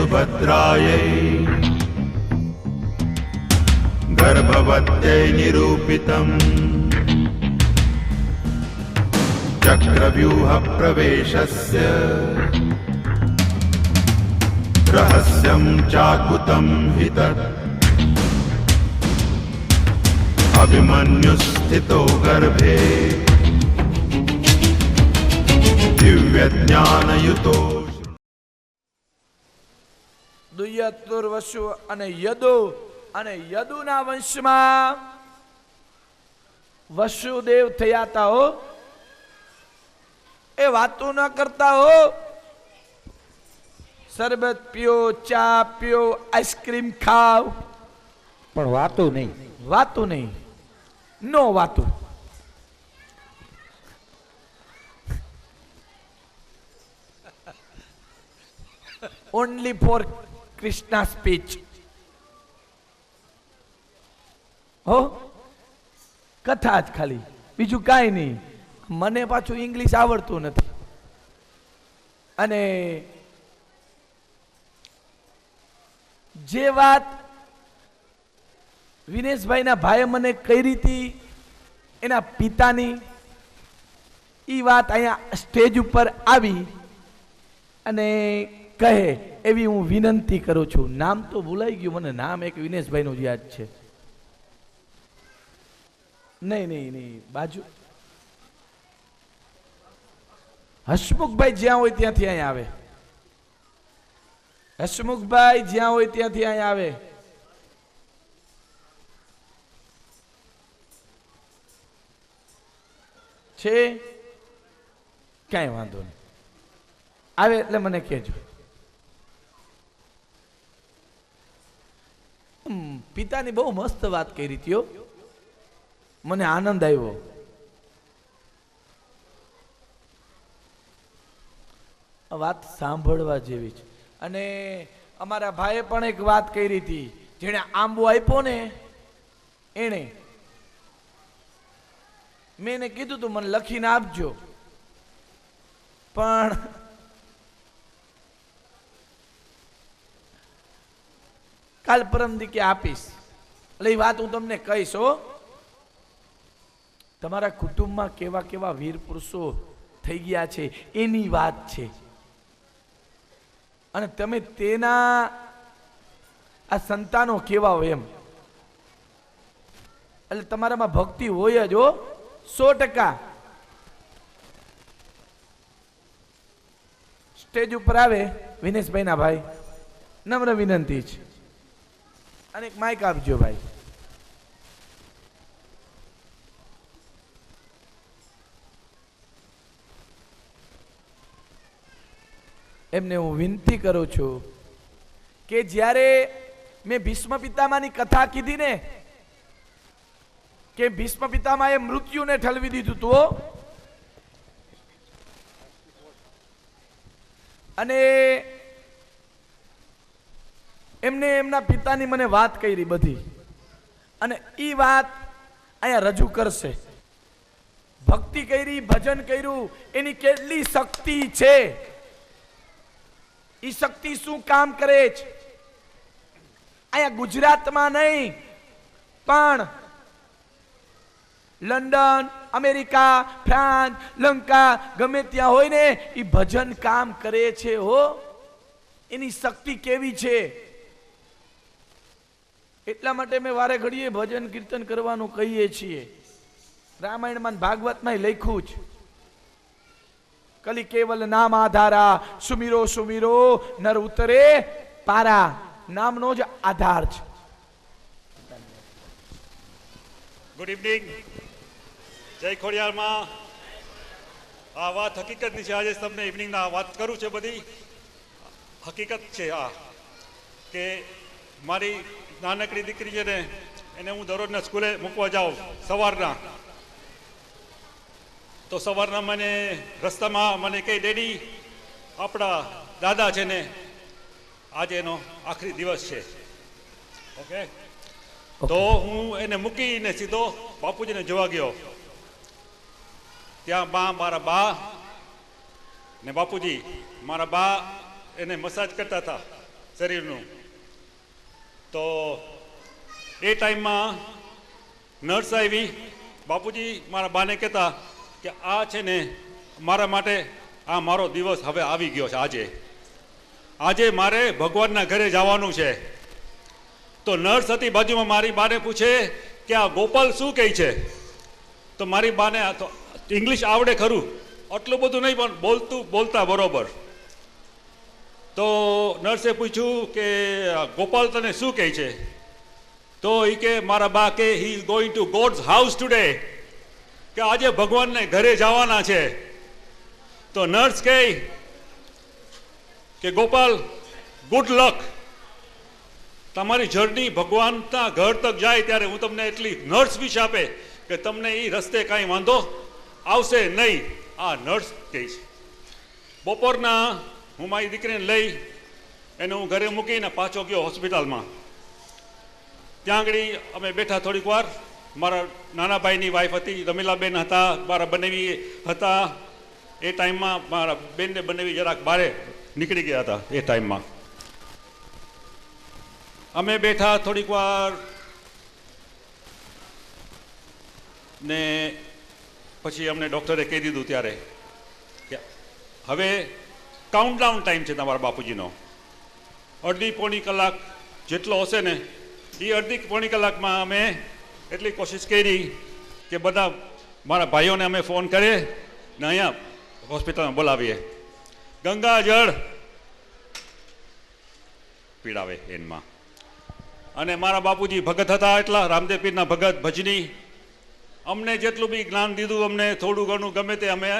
सुभद्रायै गर्भवत्यै निरूपितम् चक्रव्यूहप्रवेशस्य रहस्यं चाकुतं हि तत् अभिमन्युस्थितो गर्भे दिव्यज्ञानयुतो दुय्यतुर्वसु અને યદુ અને યદુના વંશમાં વસુદેવ થયા તા હો. એ વાતો ન કરતા હો. શરબત પીઓ, ચા પીઓ, આઈસ્ક્રીમ ખાવ, પણ વાતું નહીં. વાતું નહીં. નો વાતું. Only for Krishna speech. હો કથા જ ખાલી, બીજું કાંઈ નહીં. મને પાછું ઇંગ્લિશ આવડતું નથી. અને જે વાત વિનેશભાઈના ભાઈએ મને કરી હતી એના પિતાની, એ વાત અહીંયા સ્ટેજ ઉપર આવી અને કહે એવી હું વિનંતી કરું છું. નામ તો ભૂલાઈ ગયું મને, નામ એક વિનેશભાઈનું યાદ છે. નહીં નહીં નહીં, બાજુ હસમુખભાઈ જ્યાં હોય ત્યાંથી અહીંયા આવે. હસમુખભાઈ જ્યાં હોય ત્યાંથી અહીંયા આવે. છે કાંઈ વાંધો નહીં, આવે એટલે મને કહેજો. પિતાની બહુ મસ્ત વાત કરી હતી હો, મને આનંદ આવ્યો. વાત સાંભળવા જેવી છે. અને અમારા ભાઈએ પણ એક વાત કરી હતી. જેણે આંબો આપ્યો ને એને મેં એને કીધું તું મને લખીને આપજો, પણ કાલ પરમ દીકે આપીશ. એટલે એ વાત હું તમને કહીશ હો. તમારા કુટુંબમાં કેવા કેવા વીર પુરુષો થઈ ગયા છે એની વાત છે. અને તમે તેના આ સંતાનો કેવા હોય એમ. એટલે તમારામાં ભક્તિ હોય જ હો, 100%. સ્ટેજ ઉપર આવે વિનેશભાઈના ભાઈ, નમ્ર વિનંતી છે. અને એક માઇક આપજો ભાઈ. એમને હું વિનંતી કરું છું કે જ્યારે મેં ભીષ્મ પિતામાની કથા કીધી ને કે ભીષ્મ પિતામાએ મૃત્યુને ઠલવી દીધું તો, અને એમને એમના પિતાની મને વાત કરી બધી, અને એ વાત અહીંયા રજૂ કરશે. ભક્તિ કરી, ભજન કર્યું, એની કેટલી શક્તિ છે, એ શક્તિ શું કામ કરે છે. અહીંયા ગુજરાતમાં નહીં પણ લંડન, અમેરિકા, ફ્રાન્સ, લંકા, ગમે ત્યાં હોય ને એ ભજન કામ કરે છે હો. એની શક્તિ કેવી છે. એટલા માટે મેં વારે ઘડીએ ભજન કીર્તન કરવાનું કહીએ છીએ. રામાયણમાં ભાગવતમાં લખ્યું છે, કલી કેવલ નામ આધારા, સુમીરો સુમીરો નર ઉતરે પારા. નામનો જ આધાર છે. Good evening. જય ખોડિયારમાં. આ વાત હકીકતની છે. આજે તમને ઇવનિંગના વાત કરું છે, બધી હકીકત છે. આ કે મારી નાનકડી દીકરી છે ને, એને હું દરરોજના સ્કૂલે મૂકવા જાઉં સવારના. તો સવારના મને રસ્તામાં મને કહે, ડેડી આપણા દાદા છે ને આજે એનો આખરી દિવસ છે. ઓકે, તો હું એને મૂકીને સીધો બાપુજીને જોવા ગયો. ત્યાં મારા બા ને બાપુજી, મારા બા એને મસાજ કરતા હતા. શરીરનું. તો એ ટાઈમમાં નર્સ આવી. બાપુજી મારા બાને કહેતા કે આ છે ને મારા માટે આ મારો દિવસ હવે આવી ગયો છે. આજે મારે ભગવાનના ઘરે જવાનું છે. તો નર્સ હતી બાજુમાં, મારી બાને પૂછે કે આ ગોપાલ શું કહે છે? તો મારી બાને તો ઇંગ્લિશ આવડે ખરું, આટલું બધું નહીં પણ બોલતા બરોબર. તો નર્સે પૂછ્યું કે ગોપાલ તને શું કહે છે? તો એ કે મારા બા કે he is going to gods house today, કે આજે ભગવાનને ઘરે જવાના છે. તો નર્સ કહે કે ગોપાલ ગુડ લક, તમારી જર્ની ભગવાનના ઘર તક જાય ત્યારે હું તમને એટલી નર્સ વિશે આપે કે તમને એ રસ્તે કાંઈ વાંધો આવશે નહીં. આ નર્સ કહે છે. બપોરના હું મારી દીકરીને લઈ એને હું ઘરે મૂકીને પાછો ગયો હોસ્પિટલમાં. ત્યાં આગળ અમે બેઠા થોડીક વાર. મારા નાના ભાઈની વાઈફ હતી, રમીલાબેન હતા, મારા બનેવી હતા. એ ટાઈમમાં મારા બેનને બનેવી જરાક બારે નીકળી ગયા હતા. એ ટાઈમમાં અમે બેઠા થોડીક વાર ને પછી અમને ડૉક્ટરે કહી દીધું ત્યારે કે હવે કાઉન્ટડાઉન ટાઈમ છે તમારા બાપુજીનો. અડધી પોણી કલાક જેટલો હશે ને એ અડધી પોણી કલાકમાં અમે એટલી કોશિશ કરી કે બધા મારા ભાઈઓને અમે ફોન કરીએ ને અહીંયા હોસ્પિટલમાં બોલાવીએ. ગંગાજળ પીડાવે એનમાં. અને મારા બાપુજી ભગત હતા, એટલા રામદેવ પીરના ભગત ભજની. અમને જેટલું બી જ્ઞાન દીધું, અમને થોડું ઘણું ગમે તે અમે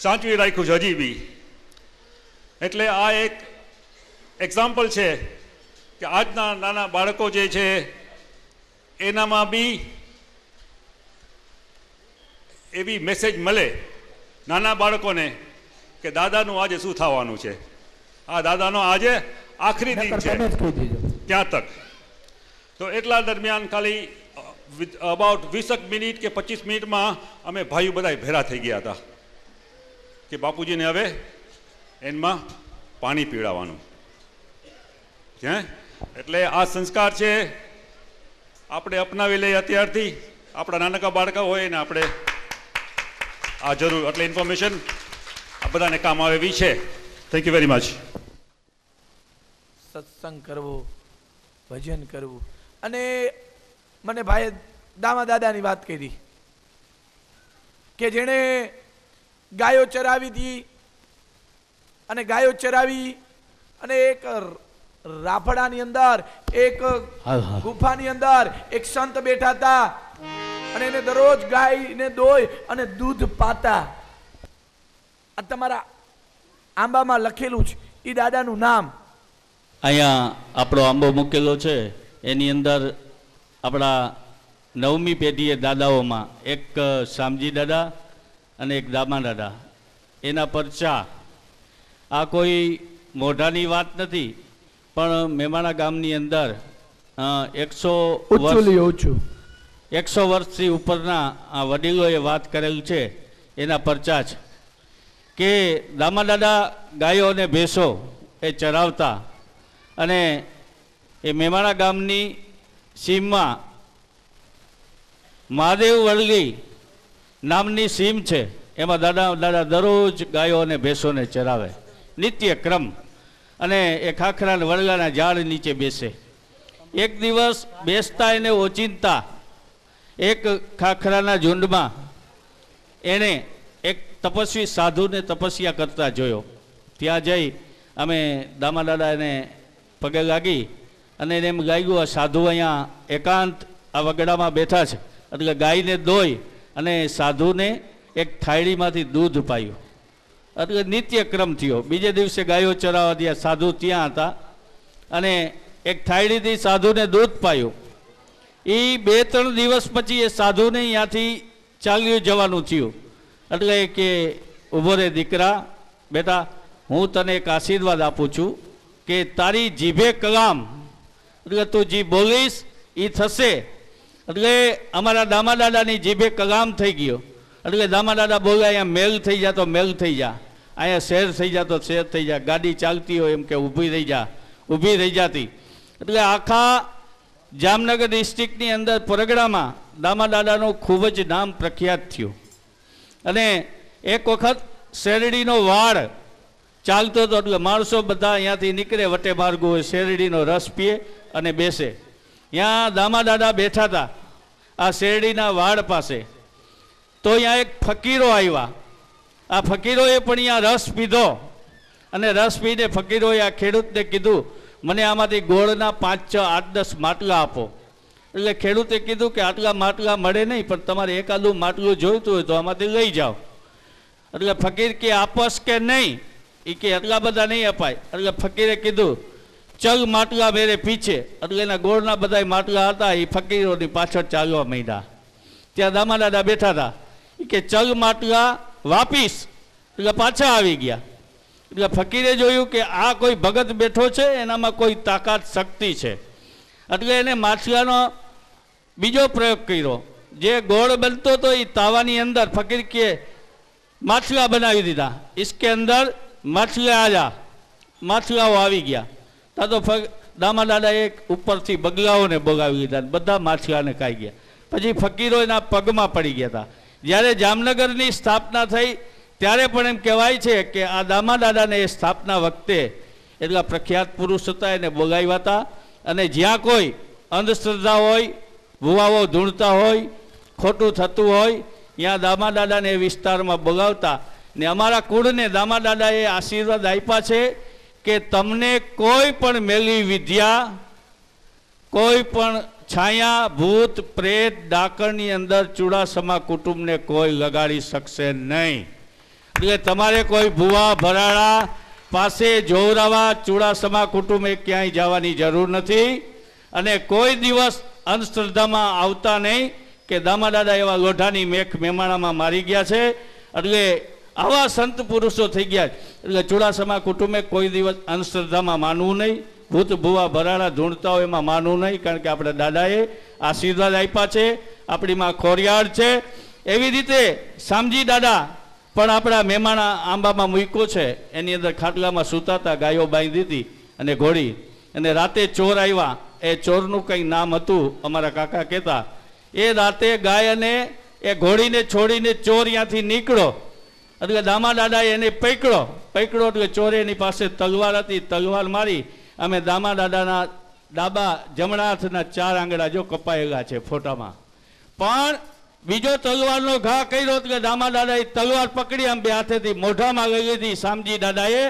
સાચવી રાખ્યું છે હજી બી. એટલે આ એક એક્ઝામ્પલ છે કે આજના નાના બાળકો જે છે એનામાં બી એવી મેસેજ મળે નાના બાળકોને કે દાદાનું આજે શું થવાનું છે. આ દાદાનો આજે આખરી દિન છે ત્યાં તક. તો એટલા દરમિયાન ખાલી અબાઉટ 20 મિનિટ કે 25 મિનિટમાં અમે ભાઈઓ બધા ભેરા થઈ ગયા હતા કે બાપુજીને હવે એમાં પાણી પીવડાવવાનું છે. એટલે આ સંસ્કાર છે, આપણે અપનાવી લઈએ અત્યારથી. આપણા નાનકા બાળકા હોય ને આપણે આ જરૂર એટલે ઇન્ફોર્મેશન આ બધાને કામ આવે એવી છે. Thank you very much. સત્સંગ કરવો, ભજન કરવું. અને મને ભાઈએ દામા દાદાની વાત કરી કે જેણે ગાયો ચરાવી હતી અને ગાયો ચરાવી અને એક રાફડાની અંદર એક ગુફાની અંદર એક સંત બેઠા હતા અને એને દરરોજ ગાયને દોય અને દૂધ પાતા. આ તમારા આંબામાં લખેલું છે એ દાદાનું નામ. અહીંયા આપણો આંબો મૂકેલો છે, એની અંદર આપણા 9મી પેઢીએ દાદાઓમાં એક શામજી દાદા અને એક દામા દાદા, એના પરચા. આ કોઈ મોઢાની વાત નથી, પણ મેમાણા ગામની અંદર 100 વર્ષથી ઉપરના આ વડીલોએ વાત કરેલ છે, એના પરચા છે કે દામા દાદા ગાયો અને ભેંસો એ ચરાવતા અને એ મેમાણા ગામની સીમમાં મહાદેવ વળગી નામની સીમ છે, એમાં દાદા દરરોજ ગાયો અને ભેંસોને ચરાવે નિત્ય ક્રમ. અને એ ખાખરા વડલાના ઝાડ નીચે બેસે. એક દિવસ બેસતા એને ઓચિંતા એક ખાખરાના ઝુંડમાં એણે એક તપસ્વી સાધુને તપસ્યા કરતા જોયો. ત્યાં જઈ અમે દામા દાદા એને પગે લાગી અને એને એમ લાગ્યું આ સાધુ અહીંયા એકાંત આ વગડામાં બેઠા છે, એટલે ગાયને દોઈ અને સાધુને એક થાળીમાંથી દૂધ પાયું. એટલે નિત્ય ક્રમ થયો. બીજે દિવસે ગાયો ચરાવવા ગયા, સાધુ ત્યાં હતા અને એક થાળીથી સાધુને દૂધ પાયું. એ 2-3 દિવસ પછી એ સાધુને અહીંયાથી ચાલ્યું જવાનું થયું. એટલે કે ઊભો રે દીકરા, બેટા હું તને એક આશીર્વાદ આપું છું કે તારી જીભે કલામ, એટલે તું જી બોલીશ એ થશે. એટલે અમારા દામા દાદાની જીભે કલામ થઈ ગયો. એટલે દામા દાદા બોલે અહીંયા મેલ થઈ જા તો મેલ થઈ જા, અહીંયા શેર થઈ જા તો શેર થઈ જા, ગાડી ચાલતી હોય એમ કે ઊભી રહી જા, ઊભી રહી જતી. એટલે આખા જામનગર ડિસ્ટ્રિક્ટની અંદર પરગડામાં દામા દાદાનું ખૂબ જ નામ પ્રખ્યાત થયું. અને એક વખત શેરડીનો વાડ ચાલતો હતો એટલે માણસો બધા અહીંયાથી નીકળે વટે માર્ગો હોય, શેરડીનો રસ પીએ અને બેસે. ત્યાં દામા દાદા બેઠા હતા આ શેરડીના વાડ પાસે. તો અહીંયા એક ફકીરો આવ્યા. આ ફકીરોએ પણ અહીંયા રસ પીધો અને રસ પીને ફકીરોએ આ ખેડૂતને કીધું, મને આમાંથી ગોળના 5, 6, 8, 10 માટલા આપો. એટલે ખેડૂતે કીધું કે આટલા માટલા મળે નહીં, પણ તમારે એકાદું માટલું જોઈતું હોય તો આમાંથી લઈ જાઓ. એટલે ફકીર કે આપસ કે નહીં? એ કે એટલા બધા નહીં અપાય. એટલે ફકીરે કીધું ચલ માટલા મેરે પીછે. એટલે એના ગોળના બધા માટલા હતા એ ફકીરોની પાછળ ચાલવા માંડ્યા. ત્યાં દામા દાદા બેઠા હતા. એ કે ચલ માટલા વાપીસ. એટલે પાછા આવી ગયા. એટલે ફકીરે જોયું કે આ કોઈ ભગત બેઠો છે, એનામાં કોઈ તાકાત શક્તિ છે. એટલે એને માટલાનો બીજો પ્રયોગ કર્યો. જે ગોળ બનતો હતો એ તાવાની અંદર ફકીર કે માછલા બનાવી દીધા. इसके અંદર માછલા આજા, માછલાઓ આવી ગયા. તા તો દામા દાદા એક ઉપરથી બગલાઓને બોગાવી દીધા, બધા માછલાને ખાઈ ગયા. પછી ફકીરો એના પગમાં પડી ગયા હતા. જ્યારે જામનગરની સ્થાપના થઈ ત્યારે પણ એમ કહેવાય છે કે આ દામા દાદાને એ સ્થાપના વખતે એટલા પ્રખ્યાત પુરુષ હતા, એને બોગાવ્યા હતા. અને જ્યાં કોઈ અંધશ્રદ્ધા હોય, ભુવાઓ ધૂણતા હોય, ખોટું થતું હોય, ત્યાં દામા દાદાને એ વિસ્તારમાં બોલાવતા. ને અમારા કુળને દામા દાદાએ આશીર્વાદ આપ્યા છે કે તમને કોઈ પણ મેલી વિદ્યા, કોઈ પણ છાયા, ભૂત, પ્રેત, ડાકણની અંદર ચુડાસમા કુટુંબને કોઈ લગાડી શકશે નહીં. એટલે તમારે કોઈ ભુવા ભરાડા પાસે જોવરાવા ચુડાસમા કુટુંબે ક્યાંય જવાની જરૂર નથી. અને કોઈ દિવસ અંધશ્રદ્ધામાં આવતા નહીં કે દામા દાદા એવા લોઢાની મેખ મેમાણામાં મારી ગયા છે. એટલે આવા સંત પુરુષો થઈ ગયા. એટલે ચુડાસમા કુટુંબે કોઈ દિવસ અંધશ્રદ્ધામાં માનવું નહીં, ભૂત ભુવા ભરાડા ધૂણતા હોય એમાં માનવું નહીં. કારણ કે આપણા દાદાએ આશીર્વાદ આપ્યા છે, આપણી માં ખોરિયાળ છે. એવી રીતે શામજી દાદા પણ આપણા મહેમાણા આંબામાં મૂક્યો છે. એની અંદર ખાટલામાં સૂતાતા, ગાયો બાંધી હતી અને ઘોડી. અને રાતે ચોર આવ્યા. એ ચોરનું કંઈ નામ હતું, અમારા કાકા કહેતા. એ રાતે ગાય અને એ ઘોડીને છોડીને ચોર ત્યાંથી નીકળો. એટલે દામા દાદાએ એને પકડ્યો. એટલે ચોરે એની પાસે તલવાર હતી, તલવાર મારી. અમે દામા દાદાના ડાબા જમણા હાથના 4 આંગળા જો કપાયેલા છે ફોટામાં. પણ બીજો તલવારનો ઘા કર્યો એટલે દામા દાદાએ તલવાર પકડી આમ બે હાથેથી મોઢામાં લઈ લીધી શામજી દાદાએ.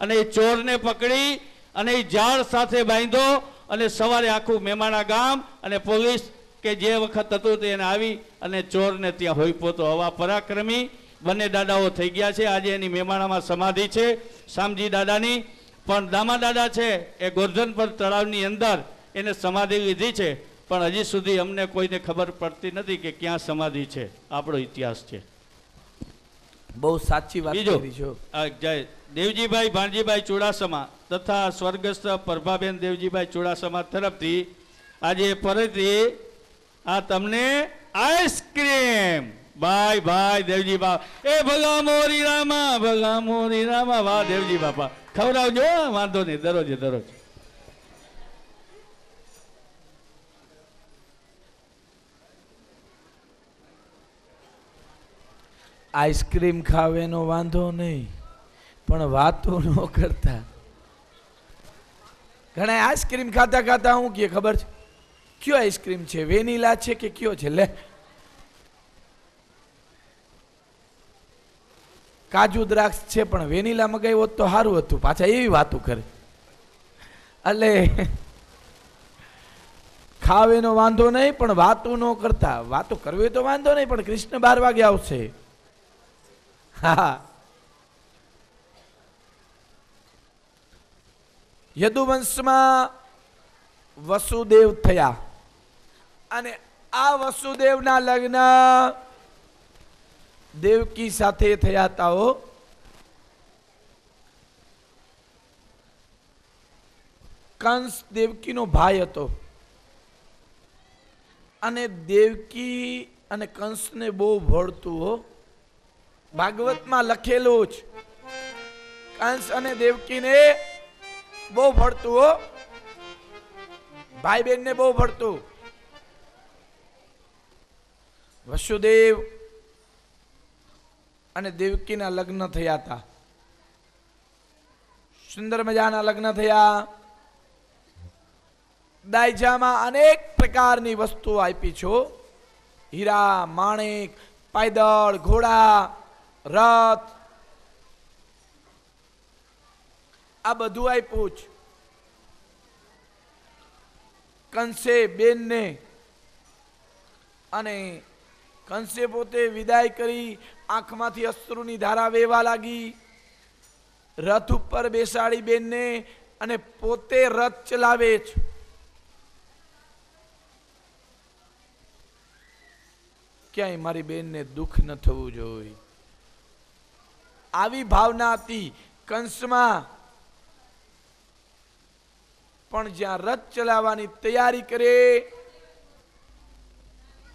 અને એ ચોરને પકડી અને એ ઝાડ સાથે બાંધ્યો. અને સવારે આખું મહેમાણા ગામ અને પોલીસ કે જે વખત હતું તેને આવી અને ચોરને ત્યાં હોઈપો તો. હવા પરાક્રમી બંને દાદાઓ થઈ ગયા છે. આજે એની મહેમાણામાં સમાધિ છે શામજી દાદાની. પણ દામા દાદા છે એ ગોરધન પર તળાવની અંદર એને સમાધિ લીધી છે. પણ હજી સુધી અમને કોઈને ખબર પડતી નથી કે ક્યાં સમાધિ છે. આપણો ઇતિહાસ છે. બહુ સાચી વાત બીજો કરી છો. જય દેવજીભાઈ ભાણજીભાઈ ચુડાસમા તથા સ્વર્ગસ્થ પ્રભાબેન દેવજીભાઈ ચુડાસમા તરફથી આજે ફરીથી આ તમને આઈસ્ક્રીમ ભાઈ ભાઈ દેવજી બાપા. એ ભગા મોરી રામા, ભગા મોરી રામા. વાહ દેવજી બાપા, ખવડાવજો, વાંધો નહીં, દરરોજે દરરોજ. આઈસ્ક્રીમ ખાવેનો વાંધો નહીં, પણ વાતો ન કરતા. ઘણા આઈસ્ક્રીમ ખાતા ખાતા હું કે ખબર છે કયો આઈસ્ક્રીમ છે, વેનીલા છે કે કયો છે? લે, કાજુ દ્રાક્ષ છે પણ વેનીલા મગાવ્યો તો સારું હતું. પાછા એવી વાતો કરે. એટલે ખાવેનો વાંધો નહીં, પણ વાતો ન કરતા. વાતો કરવી તો વાંધો નહીં, પણ કૃષ્ણ 12 વાગે આવશે. હા, યદુવંશમાં વસુદેવ થયા અને આ વસુદેવના લગ્ન દેવકી સાથે થયા હતા. કંસ દેવકીનો ભાઈ હતો અને દેવકી અને કંસને બહુ ભળતું. ભાગવતમાં લખેલું જ, કંસ અને દેવકીને બહુ ભળતું હો, ભાઈ બેન ને બહુ ભળતું. વસુદેવ અને દેવકીના લગ્ન થયા હતા. સુંદર મજાના લગ્ન થયા. દાયજામાં અનેક પ્રકારની વસ્તુઓ આપી છો. હીરા, માણેક, પાયદળ, ઘોડા, રથ, આ બધું આપ્યું છે. કંસે બેનને અને કંસે પોતે વિદાય કરી આંખમાંથી અશ્રુની ધારા વહેવા લાગી. રથ ઉપર બેસાડી બેનને અને પોતે રથ ચલાવે છે. ક્યાંય મારી બેનને દુઃખ ન થવું જોઈએ, આવી ભાવના હતી કંસમાં. પણ જ્યાં રથ ચલાવવાની તૈયારી કરે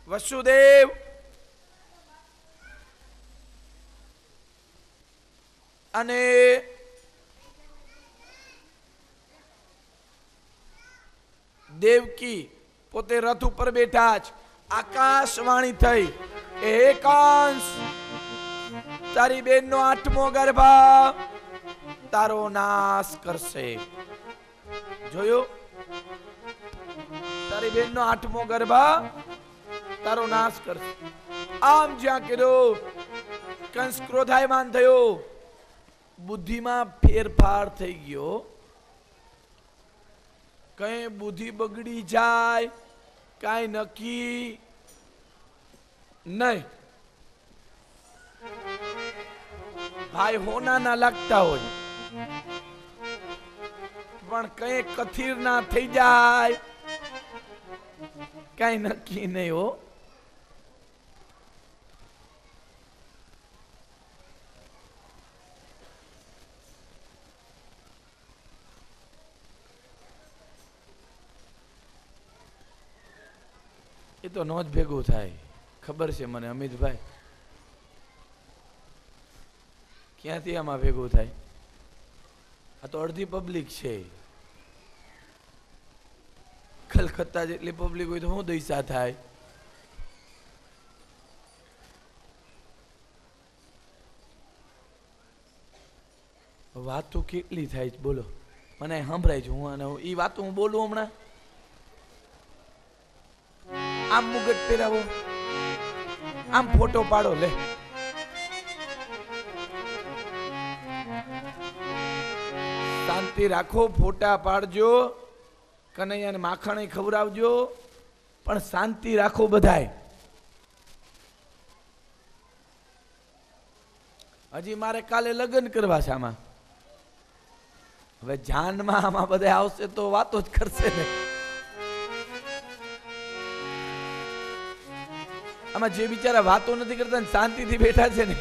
વસુદેવ અને દેવકી પોતે રથ ઉપર બેઠા જ આકાશવાણી થઈ, હે કંસ, તારી બેનનો 8મો ગર્ભ તારો નાશ કરશે. જોયું? તારી બેનનો 8મો ગર્ભ તારો નાશ કરશે. આમ જ્યાં કીધું કંસ ક્રોધાયમાન થયો. બુદ્ધિમાં ફેરફાર થઈ ગયો. કઈ બુદ્ધિ બગડી જાય કાંઈ નક્કી નહીં. ભાઈ હોના ના લાગતા હોય પણ કઈ કથીર ના થઈ જાય કઈ નક્કી નહીં હો. એ તો નો જ ભેગું થાય, ખબર છે મને અમિતભાઈ. ક્યાંથી આમાં ભેગું થાય? આ તો અડધી પબ્લિક છે. કલકત્તા જેટલી પબ્લિક હોય તો શું દૈસા થાય? વાતો કેટલી થાય છે બોલો, મને સંભળાય છે. હું એ વાતો હું બોલું હમણાં. આમ મુગટ પહેરાવો, આમ ફોટો પાડો, લે શાંતિ રાખો, ફોટા પાડજો, કનૈયાને માખણ ખવડાવજો, પણ શાંતિ રાખો બધાય. હજી મારે કાલે લગ્ન કરવા છે આમાં. હવે જાનમાં આમાં બધા આવશે તો વાતો જ કરશે ને. આમાં જે બિચારા વાતો નથી કરતા ને શાંતિથી બેઠા છે ને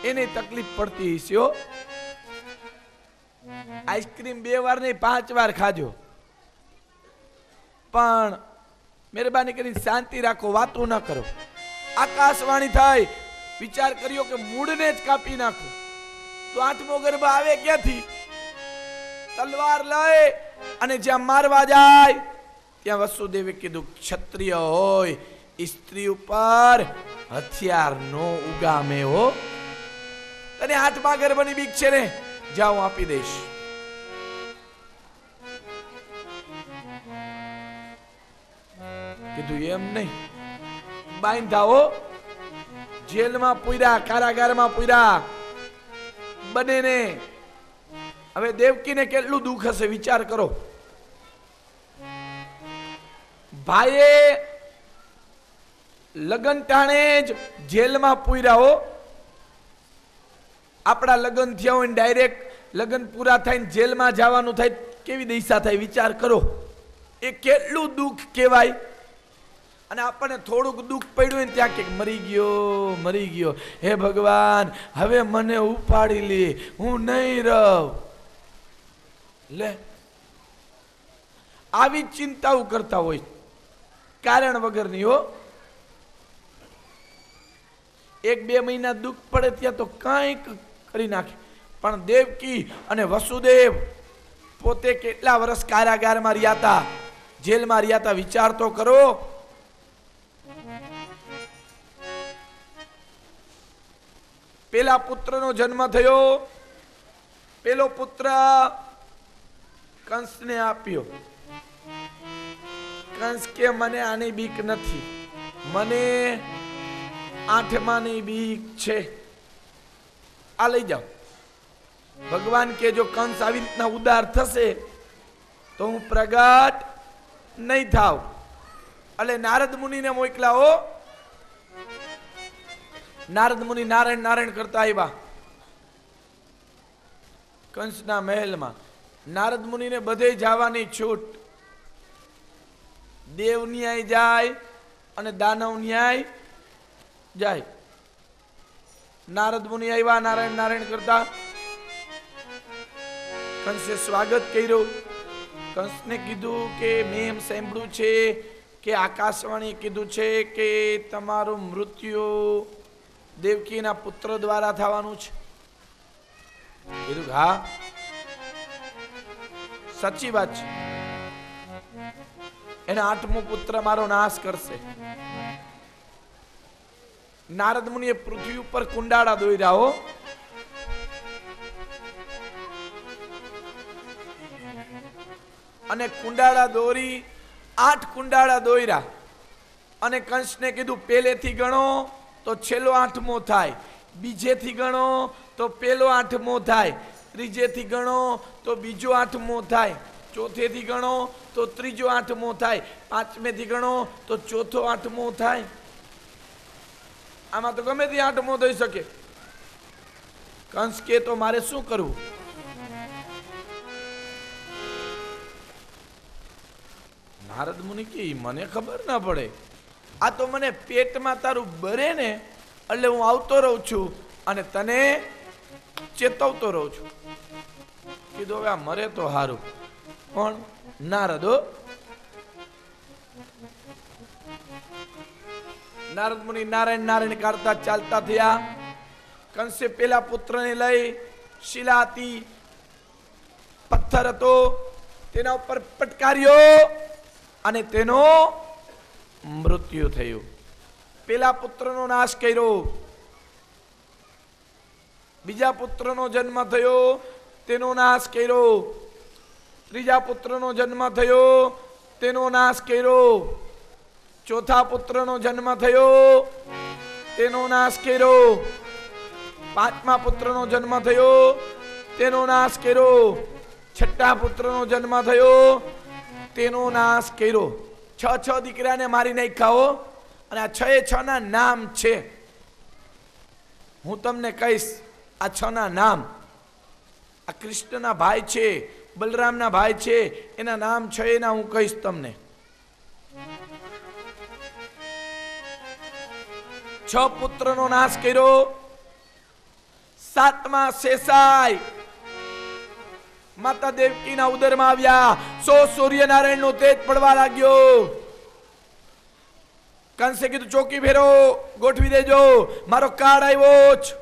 એને તકલીફ પડતી હશે. આઈસ્ક્રીમ 2 વાર નહીં 5 વાર ખાજો, પણ મહેરબાની કરીને શાંતિ રાખો, વાતો ના કરો. આકાશવાણી થાય, વિચાર કર્યો કે મૂળને જ કાપી નાખો તો 8મો ગર્ભ આવે ક્યાંથી? તલવાર લઈ અને જ્યાં મારવા જાય ત્યાં વસુદેવે કીધું ક્ષત્રિય હોય સ્ત્રી ઉપર હથિયાર નો ઉગામે હો. તને 8મા ગર્ભની બીક છે ને, જાઓ આપી દઈશ. કીધું એમ નહીં, બાંધાઓ, જેલમાં પૂર્યા, કારાગારમાં પૂર્યા બંનેને. હવે દેવકીને કેટલું દુઃખ હશે વિચાર કરો. ભાઈએ લગન ટાણે જ જેલમાં પૂર્યા હો. આપણા લગન થયા હોય ડાયરેક્ટ લગન પૂરા થઈને જેલમાં જવાનું થાય, કેવી દિશા થાય વિચાર કરો. એ કેટલું દુઃખ કહેવાય. અને આપણને થોડુંક દુઃખ પડ્યું ને ત્યાં કે મરી ગયો, હે ભગવાન હવે મને ઉપાડી લે, હું નહીં રહું. લે, આવી ચિંતાઓ કરતા હોય કારણ વગરની હો. 1-2 મહિના દુઃખ પડે ત્યાં તો કાંઈક કરી નાખે. પણ દેવકી અને વસુદેવ પોતે કેટલા વર્ષ કારાગારમાં રહ્યા હતા, જેલમાં રહ્યા હતા, વિચાર તો કરો. પેલા પુત્રનો જન્મ થયો, પેલો પુત્ર કંસને આપ્યો. કંસ કે મને આની બીક નથી, મને આઠમાની બીક છે, આ લઈ જાઓ. ભગવાન કે જો કંસ આવી રીતના ઉદાર થશે તો હું પ્રગટ નહીં થાવ. એટલે નારદ મુનિને મોકલાવો. નારદ મુનિ નારાયણ નારાયણ કરતા આવ્યા કંસના મહેલમાં. નારદ મુનિને બધે જવાની છૂટ, દેવ ન્યાય જાય અને દાનવ ન્યાય જાય. નારદ મુનિ આવ્યા નારાયણ નારાયણ કરતા. કંસે સ્વાગત કર્યું. કંસને કીધું કે મેં એમ સાંભળ્યું છે કે આકાશવાણી કીધું છે કે તમારું મૃત્યુ દેવકીના પુત્ર દ્વારા થવાનું છે. કીધું હા સાચી વાત છે, એના આઠમો પુત્ર મારો નાશ કરશે. નારદ મુનિએ પૃથ્વી ઉપર કુંડાળા દોર્યા હો. અને કુંડાળા દોરી 8 કુંડાળા દોર્યા અને કંસને કીધું પહેલેથી ગણો તો છેલ્લો આઠમો થાય, બીજેથી ગણો તો પેલો આઠમો થાય, ત્રીજેથી ગણો તો બીજો આઠમો થાય, ચોથેથી ગણો તો ત્રીજો આઠમો થાય, પાંચમેથી ગણો તો ચોથો આઠમો થાય. આમાં તો ગમે તે આઠમો થઈ શકે. કંસ કે તો મારે શું કરવું? નારદ મુનિ કે મને ખબર ના પડે, આ તો મને પેટમાં તારું બરે ને એટલે હું આવતો રહું છું અને તને ચેતવતો રહું છું. કીધું હવે આ મરે તો હારું. કોણ? નારદો. નારદ મુનિ નારાયણ નારાયણ કરતા ચાલતા થયા. કંસે પેલા પુત્રને લઈ, શિલા હતી, પથ્થર હતો, તેના ઉપર પટકાર્યો અને તેનો મૃત્યુ થયું. પેલા પુત્રનો નાશ કર્યો. બીજા પુત્રનો જન્મ થયો, તેનો નાશ કર્યો. ત્રીજા પુત્રનો જન્મ થયો, તેનો નાશ કર્યો. ચોથા પુત્રનો જન્મ થયો, તેનો નાશ કર્યો. પાંચમા પુત્રનો જન્મ થયો, તેનો નાશ કર્યો. છઠ્ઠા પુત્રનો જન્મ થયો, તેનો નાશ કર્યો. 6 દીકરાને મારી નાખ્યા. અને આ 6 ના નામ છે, હું તમને કહીશ. આ 6 ના નામ આ કૃષ્ણના ભાઈ છે, બલરામના ભાઈ છે, એના નામ 6 ના હું કહીશ તમને. 6 પુત્રનો નાશ કર્યો. 7મા શેષાય માતા દેવકીના ઉદરમાં આવ્યા. સૂર્યનારાયણ નો તેજ પડવા લાગ્યો. કંસે કીધું ચોકી ફેરો ગોઠવી દેજો, મારો કાળ આવ્યો છે,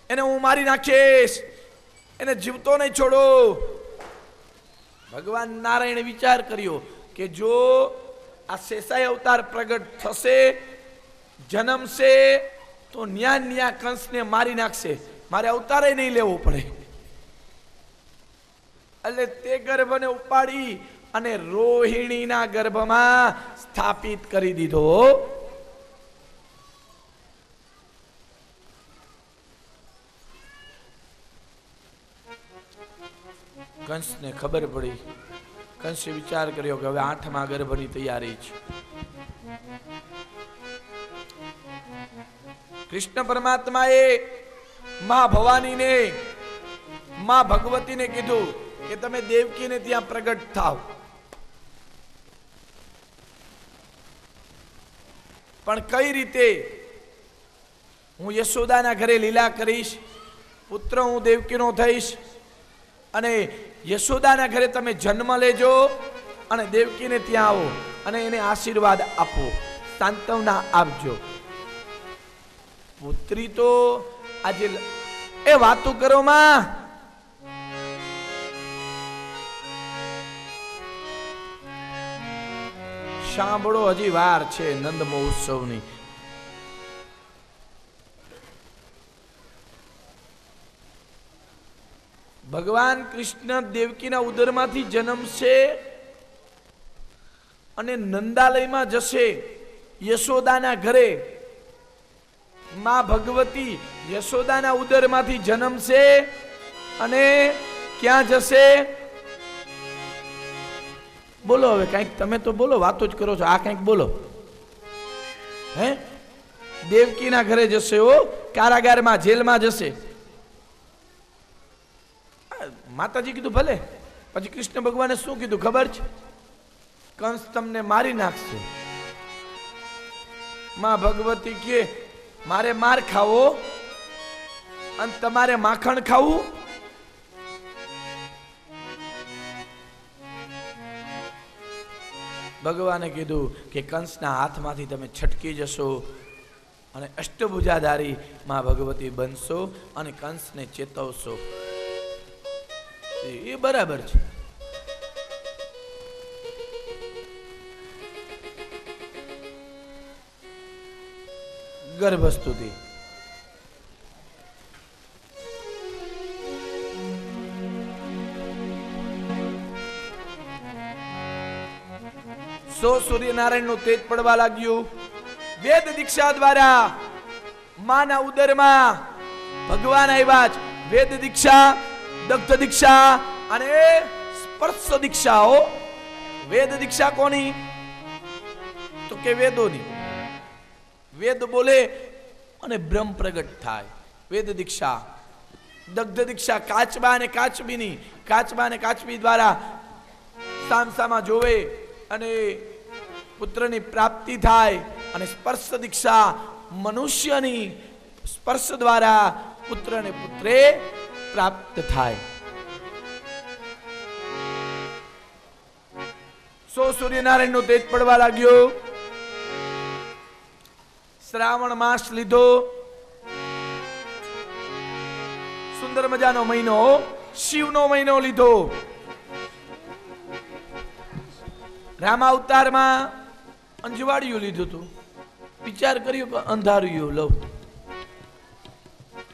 એને હું મારી નાખીશ, એને જીવતો નહીં છોડો. ભગવાન નારાયણે વિચાર કર્યો કે જો આ શેષાય અવતાર પ્રગટ થશે, જન્મશે, તો ન્યા કંસને મારી નાખશે, મારે અવતારે નહીં લેવો પડે. એટલે તે ગર્ભને ઉપાડી અને રોહિણીના ગર્ભમાં સ્થાપિત કરી દીધો. કંસને ખબર પડી. કંસે વિચાર કર્યો કે હવે 8મા ગર્ભની તૈયારી છે. કૃષ્ણ પરમાત્માએ માં ભવાનીને, માં ભગવતીને કીધું કે તમે દેવકીને ત્યાં પ્રગટ થાવ. પણ કઈ રીતે? હું યશોદાના ઘરે લીલા કરીશ, પુત્ર હું દેવકીનો થઈશ, અને યશોદાના ઘરે તમે જન્મ લેજો અને દેવકીને ત્યાં આવો અને એને આશીર્વાદ આપો, સાંત્વના આપજો. પુત્રી તો આજે એ વાતો કરો માં, સાંભળો, હજી વાર છે નંદ મહોત્સવની. ભગવાન કૃષ્ણ દેવકીના ઉદરમાંથી જન્મશે અને નંદાલયમાં જશે. યશોદાના ઘરે માં ભગવતી યશોદાના ઉદરમાંથી જન્મશે અને ક્યાં જશે? બોલો હવે કંઈક, તમે તો બોલો, વાતો જ કરો છો, આ કંઈક બોલો. હે, દેવકીના ઘરે જશે. ઓ કારાગારમાં, જેલમાં જશે. માતાજી કીધું ભલે. પછી કૃષ્ણ ભગવાને શું કીધું ખબર છે? કંસ તમને મારી નાખશે. માં ભગવતી કે મારે માર ખાવો અને તમારે માખણ ખાવું? ભગવાને કીધું કે કંસના હાથમાંથી તમે છટકી જશો અને અષ્ટભુજાધારી માં ભગવતી બનશો અને કંસને ચેતવશો. એ બરાબર છે. ગર્ભસ્તુતિ. સૂર્યનારાયણ નું તેજ પડવા લાગ્યું. વેદ દીક્ષા દ્વારા માના ઉદરમાં ભગવાન આવ્યા છે. વેદ દીક્ષા, દગ્ધ દીક્ષા અને સ્પર્શ દીક્ષાઓ. વેદ દીક્ષા કોની? તો કે વેદોની. વેદ બોલે અને બ્રહ્મ પ્રગટ થાય. વેદ દીક્ષા. દગ્ધ દીક્ષા કાચબા અને કાચબીની. કાચબા અને કાચબી દ્વારા સામસામા જોવે અને પુત્રની પ્રાપ્તિ થાય. અને સ્પર્શ દીક્ષા મનુષ્યની સ્પર્શ દ્વારા પુત્રને પુત્રે પ્રાપ્ત થાય. સૂર્યનારાયણ નું તેજ પડવા લાગ્યો. શ્રાવણ માસ લીધો. સુંદર મજાનો મહિનો, શિવનો મહિનો લીધો. રામાવતારમાં અંજવાળિયું લીધું હતું. વિચાર કર્યો કે અંધારિયું લઉં.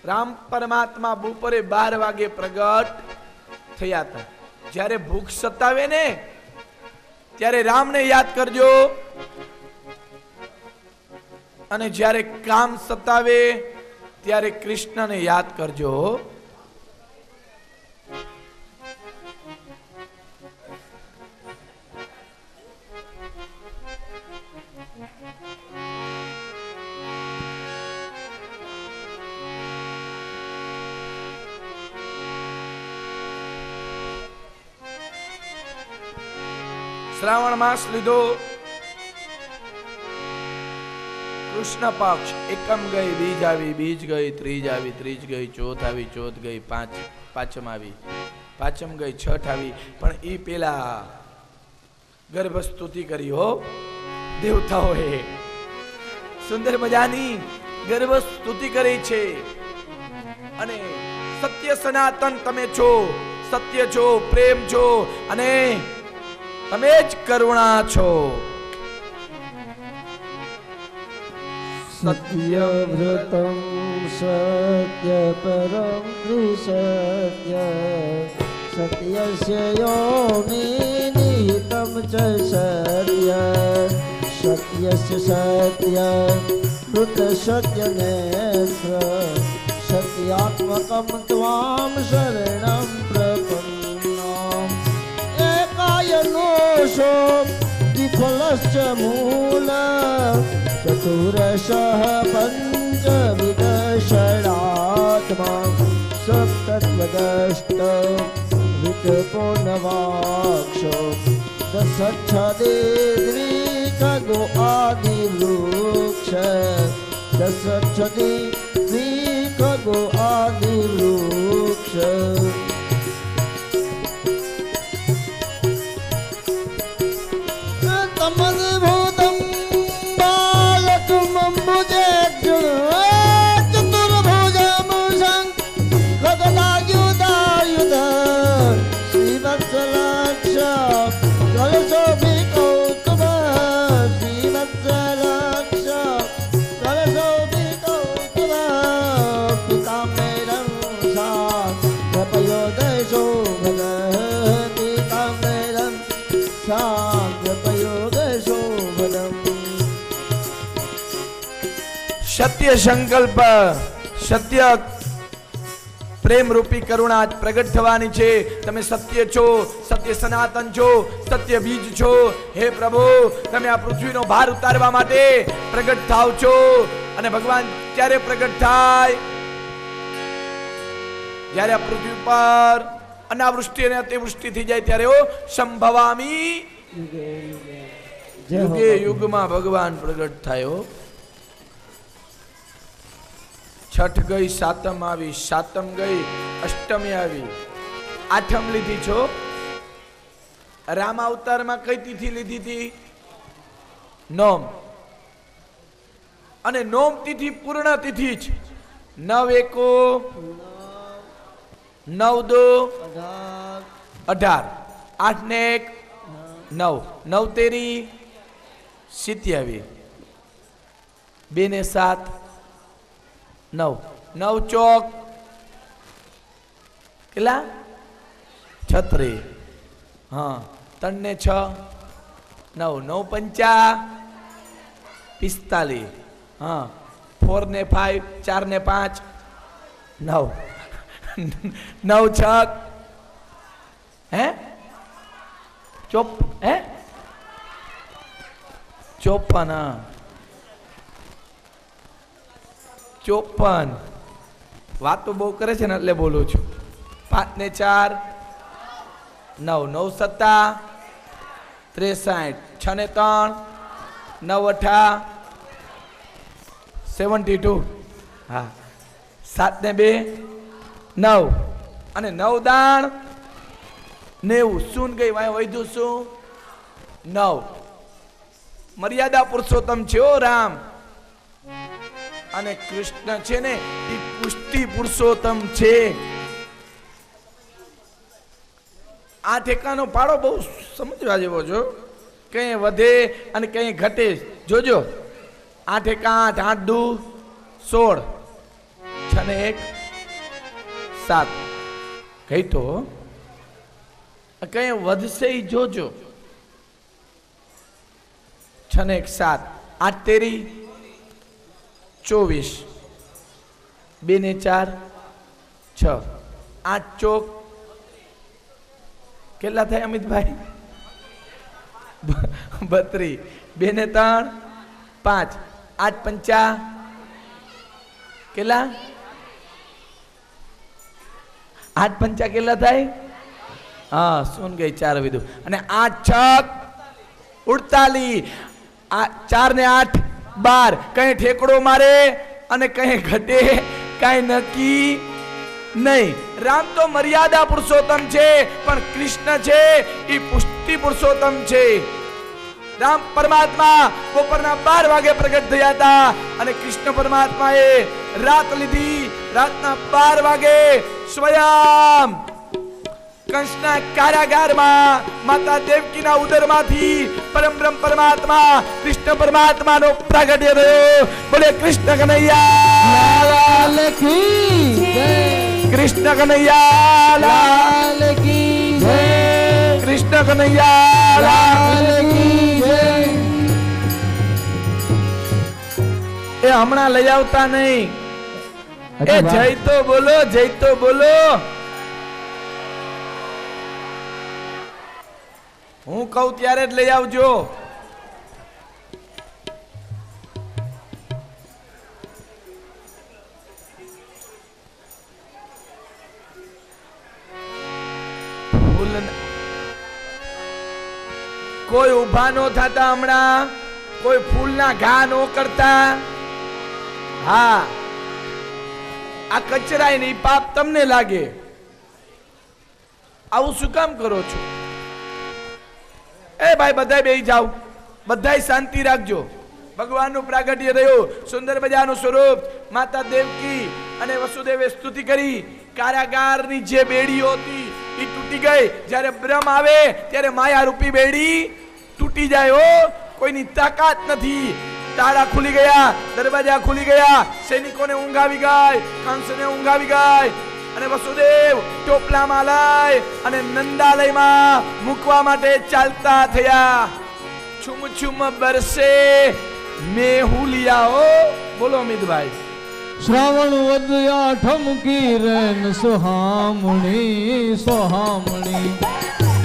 રામ પરમાત્મા બપોરે 12 વાગે પ્રગટ થયા હતા. જ્યારે ભૂખ સતાવે ને ત્યારે રામને યાદ કરજો, અને જ્યારે કામ સતાવે ત્યારે કૃષ્ણને યાદ કરજો. શ્રાવણ માસ લીધો. કૃષ્ણ પક્ષ એકમ ગઈ, બીજ આવી, બીજ ગઈ, ત્રીજ આવી, ત્રીજ ગઈ, ચોથ આવી, ચોથ ગઈ, પાંચમ આવી, પાંચમ ગઈ, છઠ આવી. પણ એ પેલા ગર્ભસ્તુતિ કરી હો દેવતાઓએ. સુંદર મજાની ગર્ભસ્તુતિ કરી છે. અને સત્ય સનાતન તમે છો, સત્ય છો, પ્રેમ છો અને તમે જ કરુણા છો. સત્યવ્રતમ સત્ય પરમ ત્રિસત્ય સત્યસ્ય યોનિનિહિતમ ચ સત્ય સત્યસ્ય સત્ય વૃત સત્ય નેત્ર સત્યાત્મકમ ત્વામ શરણમ પ્રપન્નમ એકાયનોષો વિફલશ્ચ મૂલ ચતુરશ પંચવિદ ષડાત્મા સપ્તત્વદષ્ટ વિતપો નવાક્ષો દશચ્છદે દ્વિખગો આદિવૃક્ષ દશચ્છદે દ્વિખગો આદિવૃક્ષ તમદ્ભૂતમ ચતુર્ભુજમ ગગનાયુધાયુધ શ્રીવત્સલાક્ષ કલશોભિકૌતુભ સત્ય સંકલ્પ, સત્ય પ્રેમ રૂપી કરુણા આજ પ્રગટ થવાની છે. તમે સત્ય છો, સત્ય સનાતન છો, સત્ય બીજ છો. હે પ્રભુ, તમે આ પૃથ્વીનો ભાર ઉતારવા માટે પ્રગટ થાવ છો. અને ભગવાન ક્યારે પ્રગટ થાય? જ્યારે આ પૃથ્વી પર અનાવૃષ્ટિ અને અતિવૃષ્ટિ થઈ જાય ત્યારે ઓ સંભવામી યુગે યુગમાં ભગવાન પ્રગટ થાય. છઠ ગઈ, સાતમ આવી, સાતમ ગઈ, અષ્ટમી આવી, આઠમ લીધી છો. રામ અવતારમાં કઈ તિથિ લીધી હતી? નોમ. અને નોમ તિથિ પૂર્ણ તિથિ જ. 9 એકો 9 દો 18, 8 ને 1 9, 9 તેરી 27, 2 ને 7 9, 9 ચોક કેટલા? 36. હા, 3 ને 6 9, 9 પંચા 45. હા, 4 ને 5 4 ને 5 9, 9 છક હે ચોપ હે 54. 54. વાતો બહુ કરે છે ને એટલે બોલું છું. 5 ને 4 9, 9 સત્તા 63, 6 ને 3 9 અઠા 72. હા, 7 ને 2 9 અને 9 દાણ 90. શું ગઈ વાય વૈધું શું 9. મર્યાદા પુરુષોત્તમ છે ઓ રામ. અને કૃષ્ણ છે ને એ પુષ્ટિ પુરુષોત્તમ છે. આ ઠેકાનો પાડો બહુ સમજવા જેવો છો. કઈ વધે અને કઈ ઘટે જોજો. 8 એક 8, 8 દુ 16, 6 ને 1 7. કઈ તો કઈ વધશે ઈ જોજો. 6 ને 1 7, 8 તેરી 24, 2 ને 4 6, 8 ચોક કેટલા થાય અમિતભાઈ? 32, 2 ને 3 5, 8 પંચા કેટલા? 8 પંચા કેટલા થાય? હા, સુન ગઈ 4 વિધુ. અને 8 છક 48, 4 ને 8 12. કઈ ઠેકડો મારે અને કઈ ઘટે કઈ નક્કી નહીં. રામ તો મર્યાદા પુરુષોત્તમ છે, પણ કૃષ્ણ છે એ પુષ્ટિ પુરુષોત્તમ છે. રામ પરમાત્મા બપોરના 12 વાગે પ્રગટ થયા હતા અને કૃષ્ણ પરમાત્મા એ રાત લીધી. રાતના 12 વાગે સ્વયં કંસના કારાગારમાં માતા દેવકીના ઉદરમાંથી પરમબ્રહ્મ પરમાત્મા કૃષ્ણ પરમાત્માનો પ્રાગટ્ય થયો. બોલે કૃષ્ણ કનૈયા લાલ કી જય. કૃષ્ણ કનૈયા લાલ કી જય. કૃષ્ણ કનૈયા લાલ કી જય. એ હમણાં લઈ આવતા નહીં. એ જય તો બોલો, જય તો બોલો. હું કહું ત્યારે જ લઈ આવજો. કોઈ ઉભા નો થતા હમણાં, કોઈ ફૂલના ઘા નો કરતા. હા, આ કચરાય નહીં પાપ તમને લાગે. આવું શું કામ કરો છો? એ ભાઈ બધાય બેહી જાવ, બધાય શાંતિ રાખજો. ભગવાનનું પ્રાગટ્ય થયું, સુંદર મજાનું સ્વરૂપ. માતા દેવકી અને વસુદેવે સ્તુતિ કરી. કારાગારની જે બેડીઓ હતી એ તૂટી ગઈ. જ્યારે બ્રહ્મ આવે ત્યારે માયા રૂપી બેડી તૂટી જાય. હો, કોઈની તાકાત નથી. તાળા ખુલી ગયા, દરવાજા ખુલી ગયા. સૈનિકોને ઊંઘ આવી ગઈ, કંસને ઊંઘ આવી ગઈ. અને વસુદેવ ટોપલામાં લઈ અને નંદાલયમાં મૂકવા માટે ચાલતા થયા. છુમ છુમ બરસે મેહુલિયા ઓ બોલો અમિતભાઈ શ્રાવણ વદ આઠમ કી રેન સુહામણી સુહામણી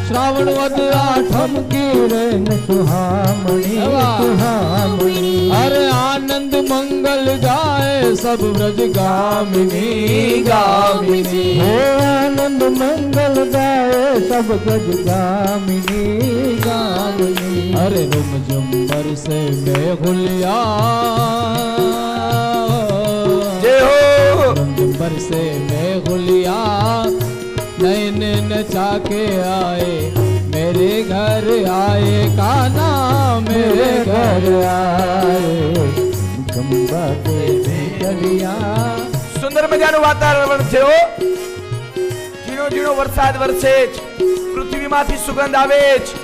શ્રાવણ વદ આઠમ કી રેન સુહામણી સુહામણી અરે આનંદ મંગલ ગાય સબ વ્રજ ગામિની ગામિની હે આનંદ મંગલ ગાય સબ ગજ ગામિની ગામિની અરે રૂમ ઝુમ બરસે મેઘુલિયા જય હો बरसे में गुलिया नैन नचा के आए मेरे घर आए काना मेरे घर आए ગંબા કે ચલિયા સુંદર મજાનું વાતાવરણ છે હો ઝીણો ઝીણો વરસાદ વરસે છે પૃથ્વીમાંથી સુગંધ આવે છે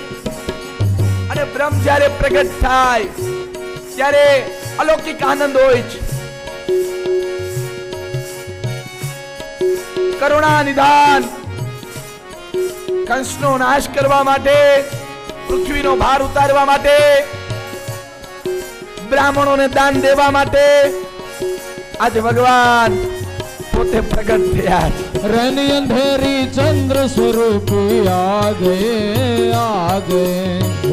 અને બ્રહ્મ જ્યારે પ્રગટ થાય ત્યારે અલૌકિક આનંદ હોય છે કરુણા નિદાન કંસનો નાશ કરવા માટે પૃથ્વીનો ભાર ઉતારવા માટે બ્રાહ્મણોને દાન દેવા માટે આજે ભગવાન પોતે પ્રગટ થયા છે रैनी अंधेरी चंद्र स्वरूपी आ गए आ गए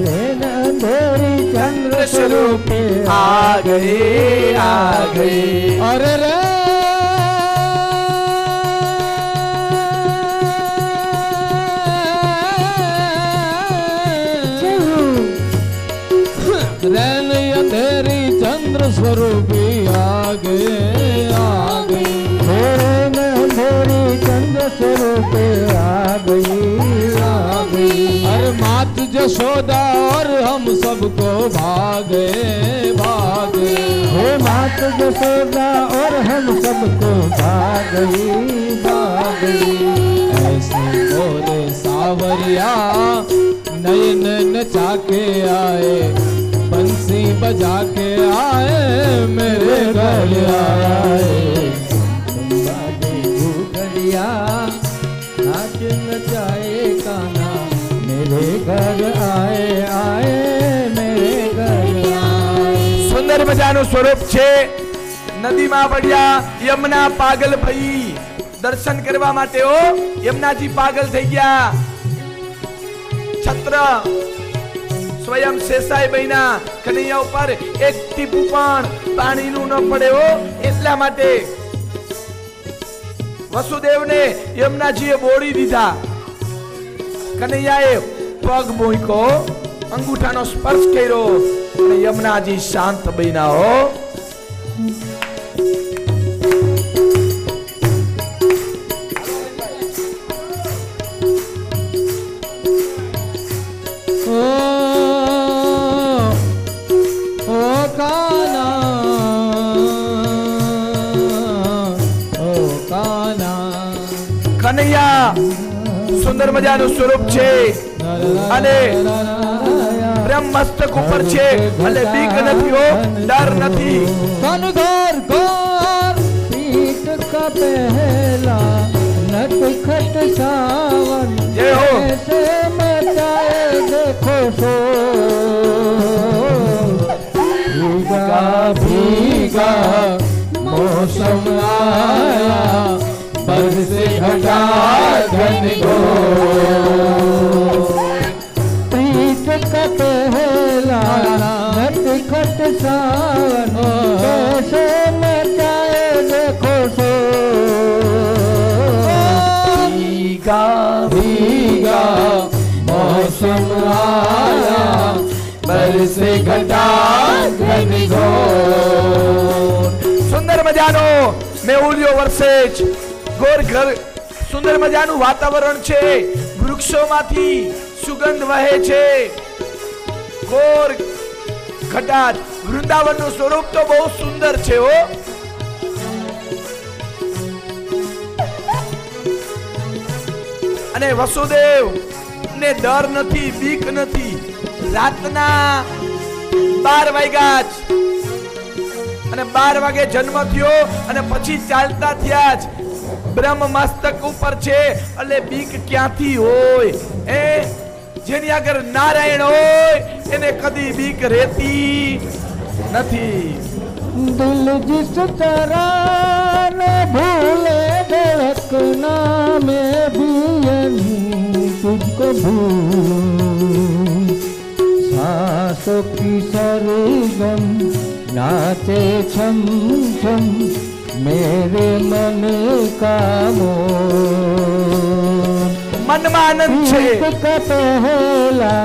રેન અંધેરી ચંદ્ર સ્વરૂપે આ ગયે આ ગયે अरे रे रैन अंधेरी चंद्र स्वरूपी आ गए आ गए રેન અંધેરી ચંદ્ર સ્વરૂપે આ ગઈ अरे मात जशोदा और हम सबको भागे भागे હે માત જશોદા ઓર હમ સબકો ભાગઈ ऐसे मोरे सावरिया नयन नचा के आए बंसी बजा के आए मेरे घर आए ઘડિયા નાચ નચાए કાના મેરે ઘર આए મેરે ઘર આए સુંદર મજાનું સ્વરૂપ છે નદીમાં પડ્યા યમુના પાગલ ભઈ દર્શન કરવા માટે ઓ યમુનાજી પાગલ થઈ ગયા છત્ર સ્વયં શેષાઈ બહેના કનૈયા ઉપર એક ટીપું પણ પાણીનું ન પડે ઓ એટલા માટે વસુદેવને યમુનાજીએ બોળી દીધા કનૈયાએ પગ મૂક્યો અંગૂઠાનો સ્પર્શ કર્યો અને યમુનાજી શાંત બન્યા હો ओ काना કનૈયા સુંદર મજાનું સ્વરૂપ છે અને બ્રહ્મ મસ્તક ઉપર છે એટલે બીક નથી હો ડર નથી कन घर घर पीठ का पहला नट खट सावन जय हो। ऐसे मचाए देखो सो भीगा भीगा मौसम आया बरसे घटा घन घोर पीठ का पहला नट खट सावन ऐसे मचाए देखो सो ભીગા भीगा मौसम आया बरसे घटा घन घोर સુંદર મજાનો મેહુલિયો વર્ષે જ ઘોર ઘર સુંદર મજાનું વાતાવરણ છે વૃક્ષોમાંથી સુગંધ વહે છે ઘોર ઘટાટ વૃંદાવનનું સ્વરૂપ તો બહુ સુંદર છે હો અને વસુદેવ ને ડર નથી બીક નથી રાતના 12 વાગ્યા જ અને 12 વાગે જન્મ થયો અને પછી ચાલતા થયા જ બ્રહ્મ મસ્તક ઉપર છે એટલે બીક ક્યાંથી હોય એ જેની આગળ નારાયણ હોય એને કદી બીક રહેતી નથી. दिल जिस तरह न भूले धड़कना में भी यही तुझको भूलूं सांसों की सरगम नाचे छम छम मेरे मन का मोर મનમાં આનંદ છે. का पहला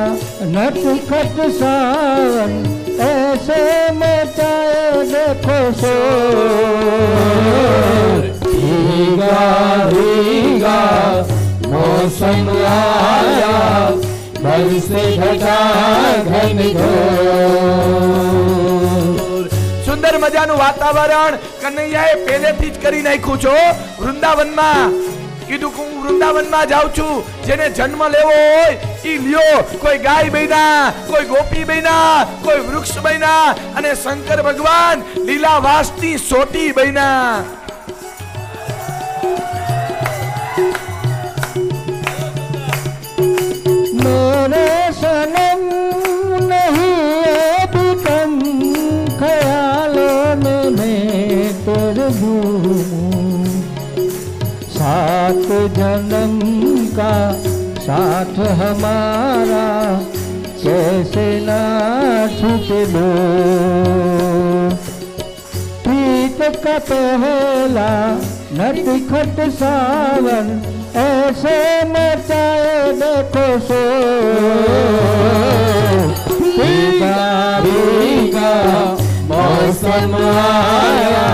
नटखट सावन ऐसे मचाए देखो शोर भीगा भीगा मौसम आया बरसे घटा घनघोर સુંદર મજાનું વાતાવરણ કનૈયાએ પહેલેથી જ કરી નાખ્યું છો. વૃંદાવનમાં કીધું કે હું વૃંદાવનમાં જાઉં છું, જેને જન્મ લેવો હોય ઈ લ્યો. કોઈ ગાય બન્યા, કોઈ ગોપી બન્યા, કોઈ વૃક્ષ બન્યા, અને શંકર ભગવાન લીલા વાસની સોટી બન્યા. मेरे सनम नहीं अभी तुम ख्यालों में मैं तेरे घूमूं सात जन्म का साथ हमारा कैसे ना छूटे दो प्रीत का पहला नटखट सावन ऐसे मचाए देखो सो भीगा भीगा मौसम आया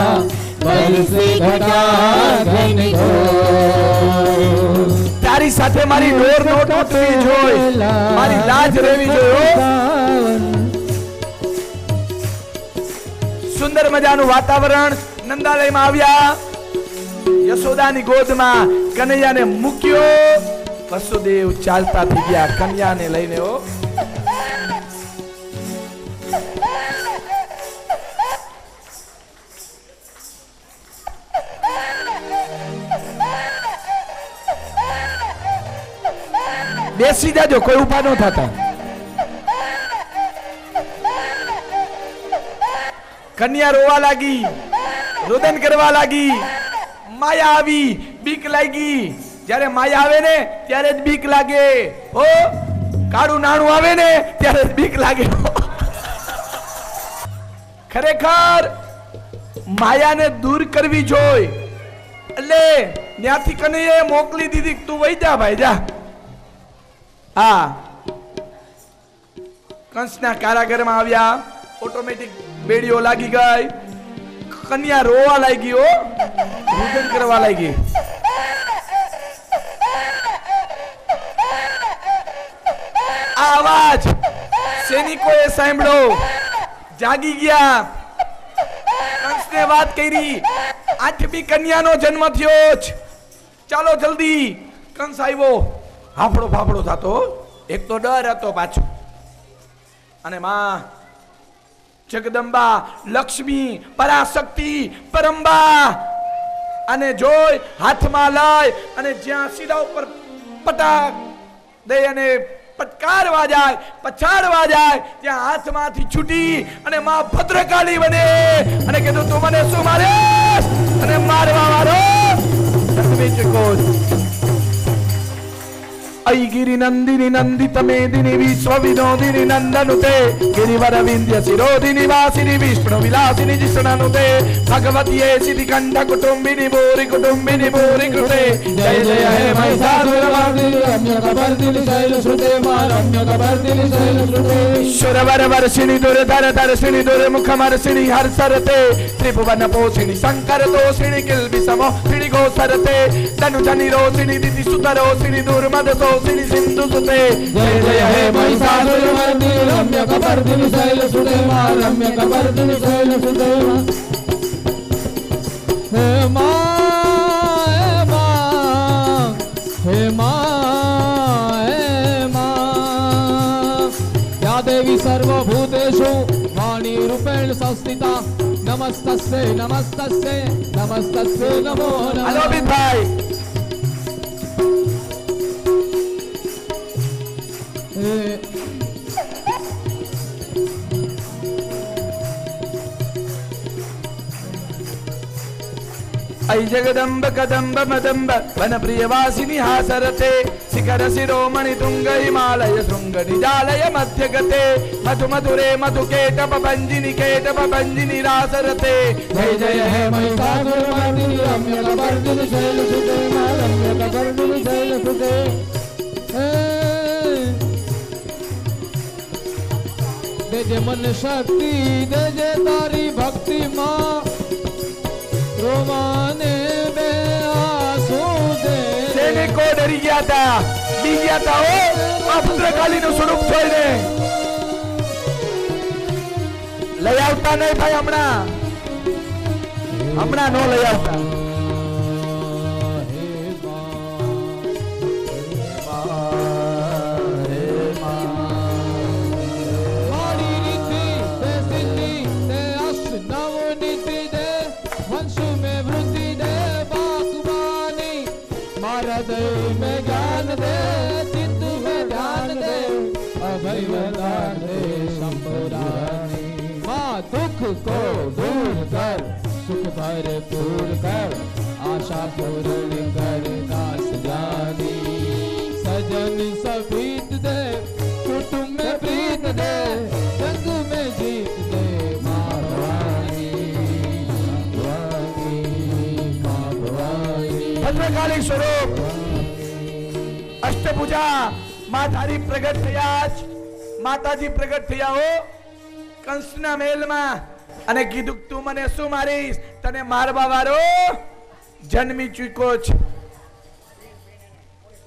बरसे घटा घनघोर તારી સાથે મારી ડોર નો તૂટવી જોઈ, મારી લાજ રહેવી જોઈ. સુંદર મજાનું વાતાવરણ. નંદાલયમાં આવ્યા, યશોદાની ગોદમાં કનૈયાને મૂક્યો. વસુદેવ ચાલતા થઈ ગયા કન્યાને લઈને. ઓ બેસી જાજો, કોઈ ઉભા ન થતા. કન્યા રોવા લાગી, રુદન કરવા લાગી. માયા આવી, બીક લાગી. જ્યારે માયા આવે ને ત્યારે જ બીક લાગે. ઓ કાળું નાણું આવે ને ત્યારે જ બીક લાગે. ખરેખર માયાને દૂર કરવી જોઈ. એટલે ત્યાંથી કનૈયાએ મોકલી દીધી, તું વઈ જા ભાઈ જા. હા, કંસના કારાગરમાં આવ્યા. ઓટોમેટિક બેડીઓ લાગી ગઈ. કન્યા રોવા લાગી, ઓ રુદન કરવા લાગી. આ અવાજ સૈનિકોએ સાંભળ્યો, જાગી ગયા. કંસને વાત કરી, આઠમી કન્યાનો જન્મ થયો છે, ચાલો જલ્દી. કંસ આવ્યો, હાફડો ફાફડો થતો. એક તો ડર હતો પાછો. અને માં જગદંબા, લક્ષ્મી, પરાશક્તિ, પરંબા અને જોઈ હાથમાં લઈ અને જ્યાં સીધા ઉપર પટાક દે અને પટકારવા જાય, પછાડવા જાય, ત્યાં હાથમાંથી છૂટી અને માં ભદ્રકાળી બને અને કીધું તું મને શું મારે? અને મારવા વાળો गिरि नंदिनी नंदित मेदिनी विश्व विनोदिनी नंदनुते गिरिवर विंध्य शिरोधिनी वासिनी विष्णु विलासिनी जिष्णनुते भगवती सिद्धि कंठ कुटुंबिनी बोरी कृते जय जय हे महिषासुरमर्दिनी रम्य कपर्दिनी शैलसुते मां रम्य कपर्दिनी शैलसुते सुरवर वर्षिणी दुर्धर दर्शिनी दुर्मुखमर्षिणी हर्षरते त्रिभुवन पोषिणी शंकर दोषिणी किल्बि समोषिणी गोसरते धनुजनि रोषिणी दिति सुतरोषिणी दुर्मद सोषिणी सिंधु सुते जय जय हे महिषासुरमर्दिनी रम्य कपर्दिनी शैलसुते मां रम्य कपर्दिनी शैलसुते हे मां हे मां या देवी सर्वभूतेषु वाणी रूपेण संस्थिता नमस्तस्यै नमस्तस्यै नमस्तस्यै नमो नमः। हेलो भाई ऐ जगदम्ब कदम्ब मदम्ब वन प्रियवासिनी हासरते शिखर शिरोमणि तुंग हिमालय शृंग निजालय मध्य गते मधु मधुरे मधु केटप भंजिनी रासरते जय जय हे महिषासुरमर्दिनी रम्यकपर्दिनी शैलसुते मां रम्यकपर्दिनी शैलसुते दे दे मन शक्ति दे दे तारी भक्ति मां रोमाने में आंसू दे सैनिको डरी गया था डी गया था ओ आ પુત્રકાલી નું સ્વરૂપ જોઈને લઈ આવતા નહીં ભાઈ હમણાં નો લઈ આવતા हृदय में ज्ञान दे चित्त में ध्यान दे अभय वरदान दे संपूरानी माँ दुख को दूर कर सुख भरपूर कर आशा पूर्ण कर दास जानी सजन सफीत दे कुटुंब में प्रीत दे जंग में जीत दे माँ भवानी माँ भवानी ભદ્રકાળી સ્વરૂપ અષ્ટભુજા માતાજી પ્રગટ થયા માતાજી પ્રગટ થયા હો કંસના મહેલમાં અને કીધું તું મને શું મારીશ તને મારવા વાળો જન્મી ચૂક્યો છે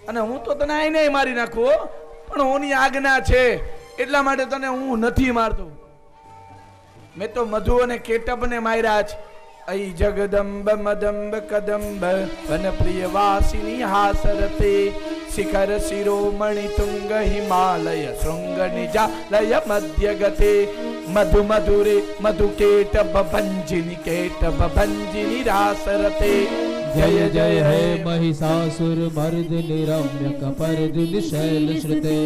અને હું તો તને આઈ નહીં મારી નાખું પણ ઓની આજ્ઞા છે એટલા માટે તને હું નથી મારતો મેં તો મધુ અને કેટબને માર્યા છે ऐ जगदम्ब मदम्ब कदम्ब वन प्रिय वासिनी हासरते शिखर शिरोमणि तुंग हिमालय शृंग निजालय मध्य गते मधु मधुरे मधु केटब भंजिनी रासरते जय जय हे महिषासुर मर्दिनी रम्यकपर्दिनी शैलश्रुते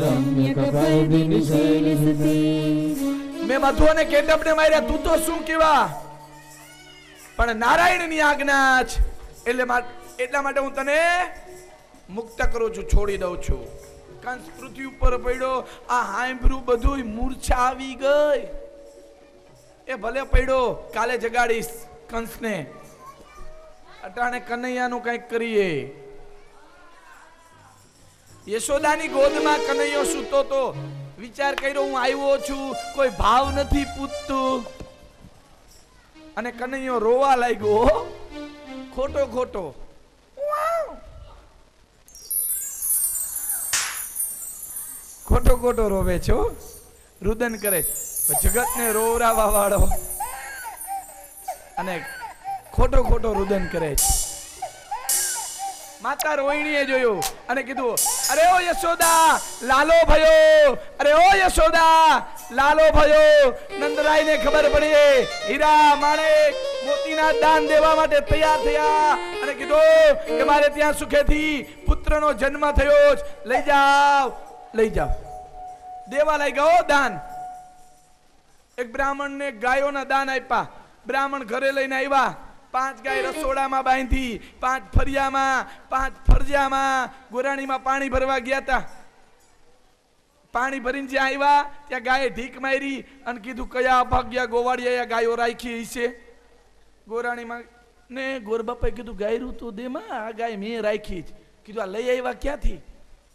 रम्यकपर्दिनी शैलश्रुते मैं मधु ने केटब ने मार्या तू तो શું કેવા પણ નારાયણની આજ્ઞા છે એટલા માટે હું તને મુક્ત કરું છું છોડી દઉં છું કંસ પૃથ્વી ઉપર પડ્યો આ હાંભળ્યું બધું મૂર્છા આવી ગઈ એ ભલે પડ્યો કાલે જગાડીશ કંસને અટાણે કનૈયાનું કંઈક કરીએ યશોદાની ગોદમાં કનૈયો સૂતો તો વિચાર કર્યો હું આવ્યો છું કોઈ ભાવ નથી પૂછતું અને કનૈયો રોવા લાગ્યો ખોટો ખોટો ખોટો ખોટો રોવે છો રુદન કરે જગત ને રોવરાવા વાળો અને ખોટો ખોટો રુદન કરે માતા રોહિણીએ જોયું અને કીધું અરે ઓ યશોદા લાલો ભયો અરે ઓ યશોદા લાલો ભયો નંદરાય ને ખબર પડી હીરા માણેક મોતીના દાન દેવા માટે તૈયાર થયા અને કીધું કે મારે ત્યાં સુખેથી પુત્રનો જન્મ થયો લઈ જાઓ દેવા લઈ ગયો દાન એક બ્રાહ્મણ ને ગાયોના દાન આપ્યા બ્રાહ્મણ ઘરે લઈને આવ્યા 5 ગાય રસોડામાં બાંધી 5 ફરિયામાં 5 ફરજામાં ગોરાણીમાં પાણી ભરવા ગયા હતા પાણી ભરીને જ્યાં આવ્યા ત્યાં ગાયે ઢીક મારી અને કીધું કયા અભાગ્યા ગોવાળિયા ગાયો રાખી હશે ગોરાણીમાં ને ગોરબાપાએ કીધું ગાયરું તું દે માં આ ગાય મેં રાખી જ કીધું આ લઈ આવ્યા ક્યાંથી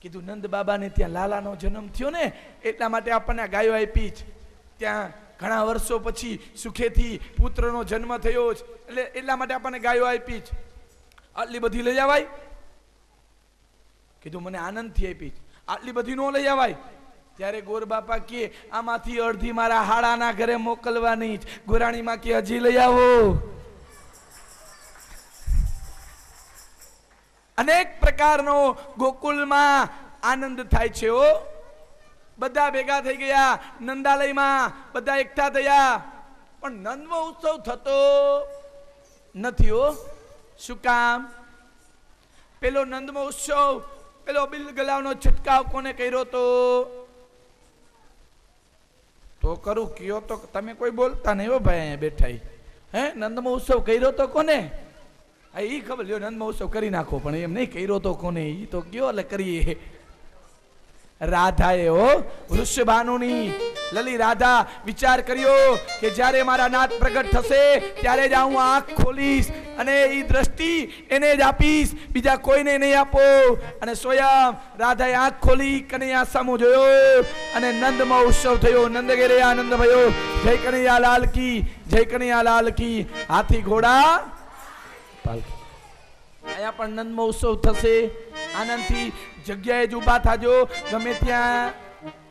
કીધું નંદ બાબાને ત્યાં લાલાનો જન્મ થયો ને એટલા માટે આપણને આ ગાયો આપી જ ત્યાં ઘણા વર્ષો પછી સુખેથી પુત્રનો જન્મ થયો એટલે એટલા માટે આપણને ગાયો આપી જ આટલી બધી લઈ આવાય કીધું મને આનંદથી આપી આટલી બધી નો લઈ આવાય ત્યારે ગોરબાપા કે આમાંથી અડધી મારા હાડાના ઘરે મોકલવાની જ ગોરાણીમાં કે હજી લઈ આવો અનેક પ્રકારનો ગોકુલમાં આનંદ થાય છે ઓ બધા ભેગા થઈ ગયા નંદાલયમાં બધા એકઠા થયા પણ નંદ મહોત્સવ થતો નથી હો શું કામ પેલો નંદ મહોત્સવ પેલો બિલ ગલાવનો છટકાવ કોને કર્યો તો કરું કયો તો તમે કોઈ બોલતા નહીં હો ભાઈ અહીંયા બેઠા હે નંદ મહોત્સવ કર્યો તો કોને આ ઈ ખબર લ્યો નંદ મહોત્સવ કરી નાખો, પણ એમ નહીં કર્યો તો કોને, ઈ તો કયો એટલે કરીએ. રાધાએ વૃષભાનુની લલી રાધા વિચાર કર્યો કે જ્યારે મારા નાથ પ્રગટ થશે ત્યારે જ હું આંખ ખોલીશ અને ઈ દ્રષ્ટિ એને જ આપીશ, બીજા કોઈને નહીં આપો. અને સ્વયં રાધાએ આંખ ખોલી કનૈયા સામું જોયો અને નંદમાં ઉત્સવ થયો. નંદ ઘેરે આનંદ ભયો. જય કનૈયા લાલ કી, જય કનૈયા લાલ કી. હાથી ઘોડા પાલકી. અહીંયા પણ નંદ મહોત્સવ થશે. આનંદથી જગ્યાએ જ ઊભા થાજો ગમે ત્યાં,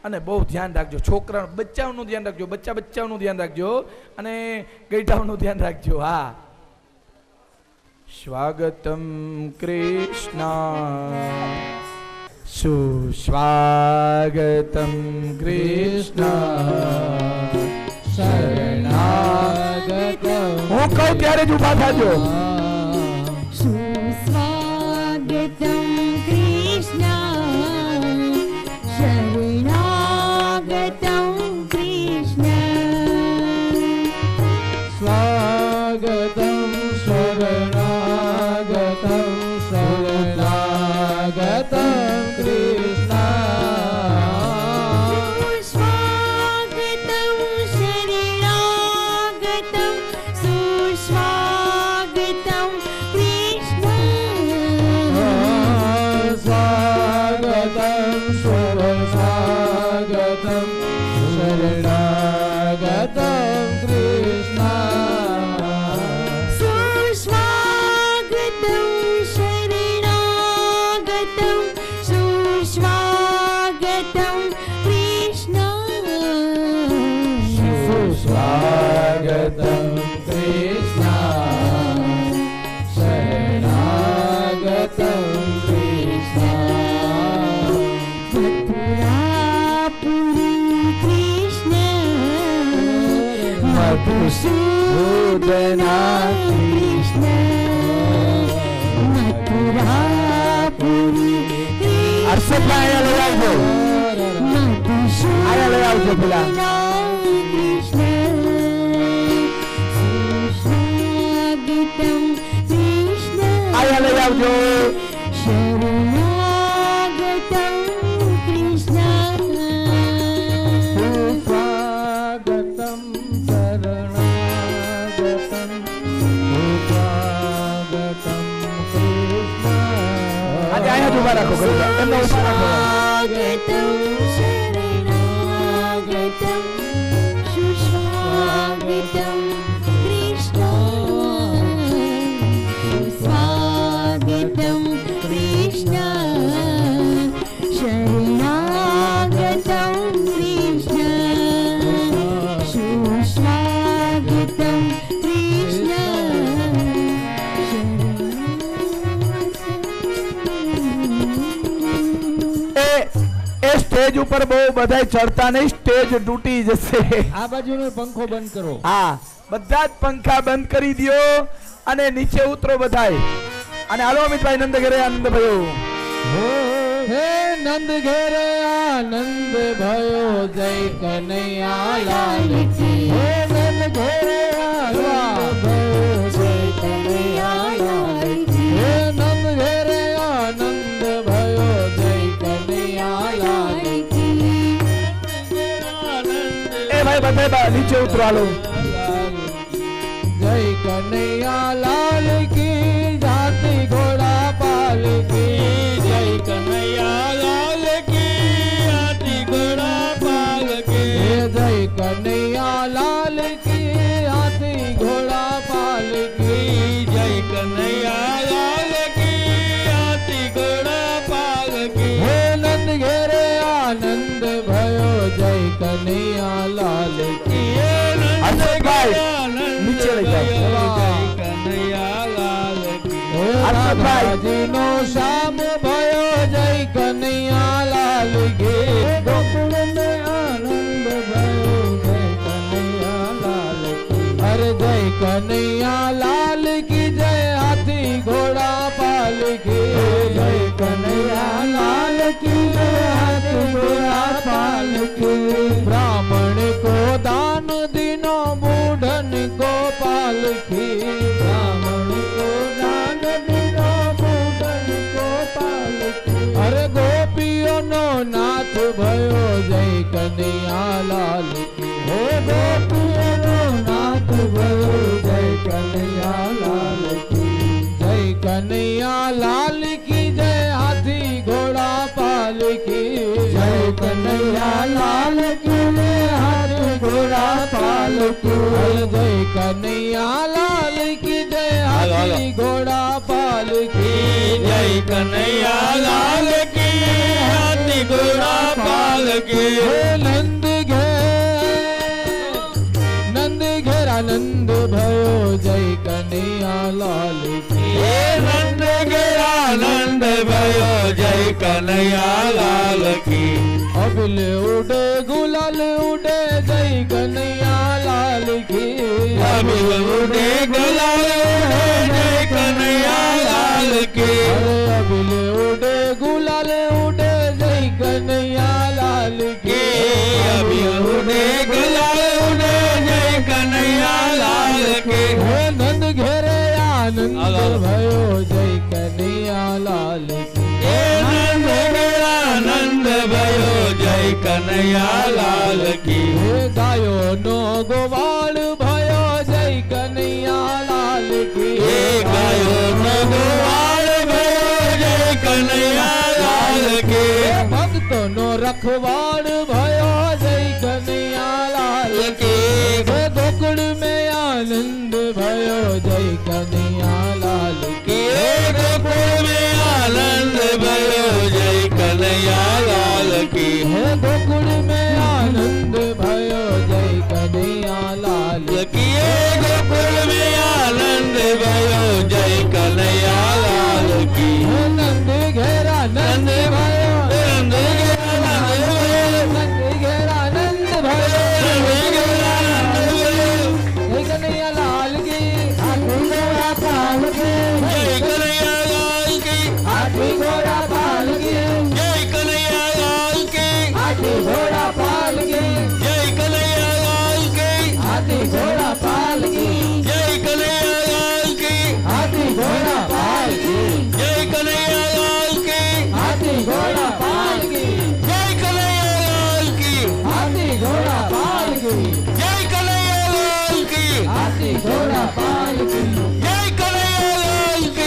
અને બહુ ધ્યાન રાખજો. છોકરા બચ્ચાઓનું ધ્યાન રાખજો, બચ્ચાઓનું ધ્યાન રાખજો અને ગઈઢાઓનું ધ્યાન રાખજો. હા, સ્વાગતમ કૃષ્ણ સુસ્વાગતમ કૃષ્ણ શરણાગતમ. હું કહું ત્યારે જ ઊભા થાજો. सुस्वागतं कृष्ण शरणागतं कृष्ण स्वागतं शरणागतं शरणागतं कृष्ण सुस्वागतं शरणागतं सुस्वागतं कृष्ण स्वागतं शरणागतं शरणागतं कृष्ण सुस्वागतं शरणागतं सुस्वागतं कृष्ण सुस्वागतं कृष्ण शरणागतं कृष्ण मथुरापुरी कृष्ण मधुसूदना कृष्ण मथुरापुरी હર્ષદભાઈ અહીંયા લઈ આવજો. અહીંયા લઈ આવજો પેલા. कृष्ण सुस्वागतं कृष्ण અહીંયા લઈ આવજો. शरणागतं कृष्ण स्वागतं शरणागतं स्वागतं कृष्ण આજે અહીંયા જ ઊભા રાખો. એમને ઊભા રાખો. स्वागतं शरणागतं सुस्वागतं कृष्ण सुस्वागतं कृष्ण शरणागतं कृष्ण सुस्वागतं कृष्ण એ સ્ટેજ ઉપર બહુ બધાય ચડતા નહીં, સ્ટેજ તૂટી જશે. આ બાજુનો પંખો બંધ કરો. હા, બધા જ પંખા બંધ કરી દ્યો અને નીચે ઉતરો બધાય. અને હાલો અમિતભાઈ નંદ ઘરે આનંદ ભયો. હે નંદ ઘેરે આનંદ भयो જય કનૈયા લાલ કી. હે નંદ ઘેરે આનંદ भयो જય કનૈયા લાલ કી. હે નંદ ઘેરે આનંદ भयो જય કનૈયા લાલ કી. એ ભાઈ બધાય નીચે ઉતરો હાલો. જય કનૈયા લાલ કી. જાતિ ઘોડા પાલ કી. જય કનૈયા લાલ કી. જાતિ ઘોડા પાલ કી. જય કનૈયા લાલ કી. જાતિ ઘોડા પાલ કી. જય કનૈયા લાલ કી. જાતિ ઘોડા પાલ કી. હે નંદ ઘેરે આનંદ भयो જય કનૈયા લાલ કી. હે નંદ હર્ષદભાઈ નીચે લઈ જાઓ. રાધાજીનો શ્યામ भयो જય કનૈયા લાલ કી. ગોકુળને આનંદ भयो જય કનૈયા લાલ કી. અરે જય કનૈયા લાલ કી. જય હાથી ઘોડા પાલ કી. જય કનૈયા લાલ કી. જય હાથી ઘોડા પાલ કી. બ્રાહ્મણ કો દાન દીનો બૂઢન ગોપાલ કી. બ્રાહ્મણ કો દાન भयो जय कन्हैया लाल की। હે ગોપીઓનો નાથ भयो જય કનૈયા લાલ કી जय कन्हैया लाल की जय हाथी घोड़ा पाल की। જય કનૈયા લાલ કી હાથ ઘોડા પાલ કી जय कन्हैया लाल की जय हाथी घोड़ा पाल की। जय कन्हैया लाल की हाथी घोड़ा पाल की। हे नंद घेरा नंद भयो जय कन्हैया लाल की। हे नंद घेरा नंद भयो जय कन्हैया लाल की। अबिल उड़े गुलाल उड़े जय कन्हैया लाल की। अबिल उड़े गुलाल उड़े जय कन्हैया लाल की। अरे अबिल उड़े गुलाल उड़े जय कन्हैया लाल की। अबिल उड़े गुलाल उड़े जय कन्हैया लाल की। हे नंद घेरे आनंद भयो जय कन्हैया लाल की। हे नंद घेरा नंद भयो जय कन्हैया लाल की। हे गायो नो गोवाल भयो जय कन्हैया लाल की। हे गायो नो गोवाल भयो जय कन्हैया लाल की। भक्तो नो रखवाड़ भयो जय कन्हैया लाल की। हे गोकुल में आनंद भयो जय कन्हैया लाल की। हे गोकुल में आनंद भयो जय कन्हैया लाल की। हे गोकुल में आनंद भयो जय कन्हैया लाल की। हे गोकुल में आनंद भयो जय कन्हैया लाल की। हे नंद घेरा नंद भयो नंद घेरा नंद भयो नंद घेरा नंद भयो नंद घेरा नंद भयो जय कन्हैया लाल की। હાથી ઘોડા પાલ કી जय कन्हैया लाल की। હાથી ઘોડા પાલ કી जय कन्हैया लाल की। હાથી ઘોડા પાલ કી जय कन्हैया लाल की। હાથી ઘોડા પાલ કી जय कन्हैया लाल की। હાથી ઘોડા પાલ કી जय कन्हैया लाल की। હાથી ઘોડા પાલ કી जय कन्हैया लाल की। હાથી ઘોડા પાલ કી जय कन्हैया लाल की।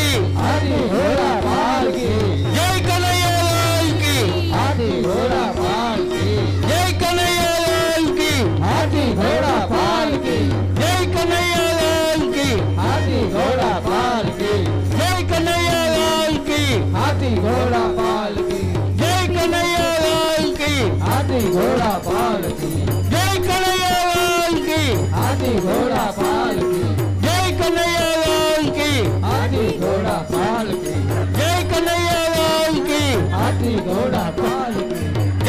હાથી ઘોડા પાલ કી जय कन्हैया लाल की। હાથી ઘોડા પાલ કી जय कन्हैया लाल की। હાથી ઘોડા પાલ કી जय कन्हैया लाल की। હાથી ઘોડા પાલ કી जय कन्हैया लाल की। હાથી ઘોડા પાલ કી जय कन्हैया लाल की। હાથી ઘોડા પાલ કી जय कन्हैया लाल की। હાથી ઘોડા પાલ કી जय कन्हैया लाल की। હાથી ઘોડા પાલ કી जय कन्हैया लाल की। હાથી ઘોડા પાલ કી जय कन्हैया लाल की। હાથી ઘોડા પાલ કી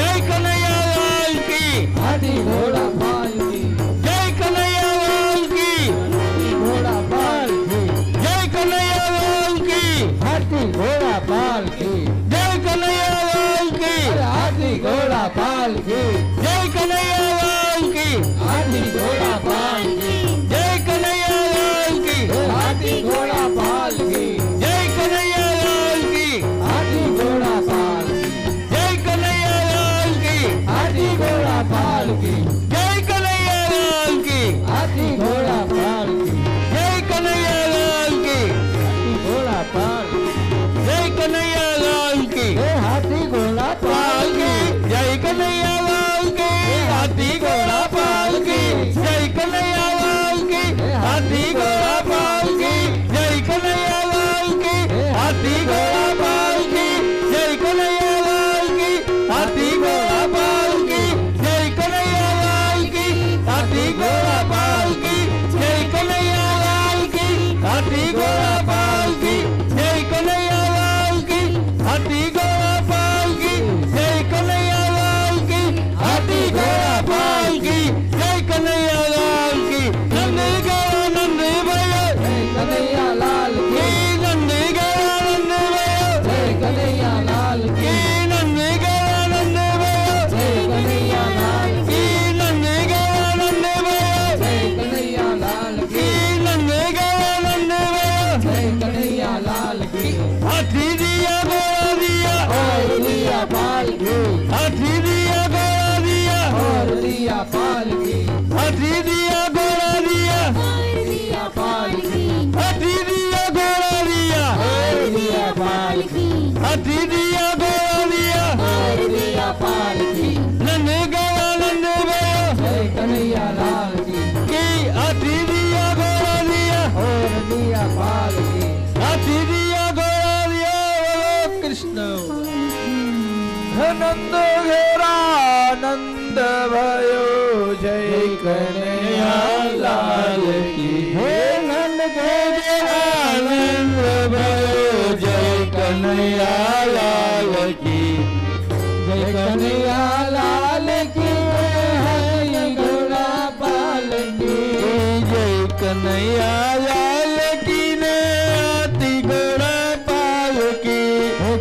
जय कन्हैया लाल की। હાથી ઘોડા પાલ કી जय कन्हैया लाल की। ઘોડા પાલ કી जय कन्हैया लाल की। હાથી ઘોડા પાલ કી जय कन्हैया लाल की। અરે હાથી ઘોડા પાલ કી जय कन्हैया लाल की। હાથી ઘોડા પાલ કી जय कन्हैया लाल की। હાથી ઘોડા પાલ કી जय कन्हैया लाल की। હાથી ઘોડા પાલ કી जय कन्हैया लाल की। હાથી ઘોડા પાલ કી जय कन्हैया लाल की। હાથી ઘોડા પાલ કી जय कन्हैया लाल की। હાથી ઘોડા પાલ કી जय कन्हैया लाल की। એ હાથી ઘોડા પાલ पाल की। जय कन्हैया लाल की। हाथी घोड़ा पाल की। जय कन्हैया लाल की। हाथी घोड़ा पाल की। जय कन्हैया लाल की। हाथी घोड़ा पाल की। जय कन्हैया लाल की। हाथी घोड़ा पाल की। जय कन्हैया लाल की। हाथी घोड़ा पाल की। जय कन्हैया लाल की। हाथी घोड़ा पाल की। जय कन्हैया लाल की। हाथी घोड़ा पाल की। जय कन्हैया लाल की। हाथी घोड़ा पाल की। जय कन्हैया लाल की। नंद गया नंद भयो કનૈયા લાલ की। नंद गया नंद भयो જય કનૈયા લાલ की। કી नंद गया नंद भयो જય કનૈયા લાલ की। नंद गया नंद भयो જય કનૈયા લાલ की। કી नंद गया नंद भयो જય કનૈયા લાલ કી हाथी दिया घोड़ा दिया ઓય દિયા પાલ કી हाथी दिया કનૈયા પાલ કી હાથી દિયા ઘોડા દિયા કૃષ્ણ નંદ ઘેરા નંદ भयो જય કનૈયા લાલ કી હે નંદ ઘેરે આનંદ भयो જય કનૈયા લાલ કી જય કનૈયા લાલ કી હાથી ઘોડા પાલ કી જય કનૈયા લાલ કી ને હાથી ઘોડા પાલ કી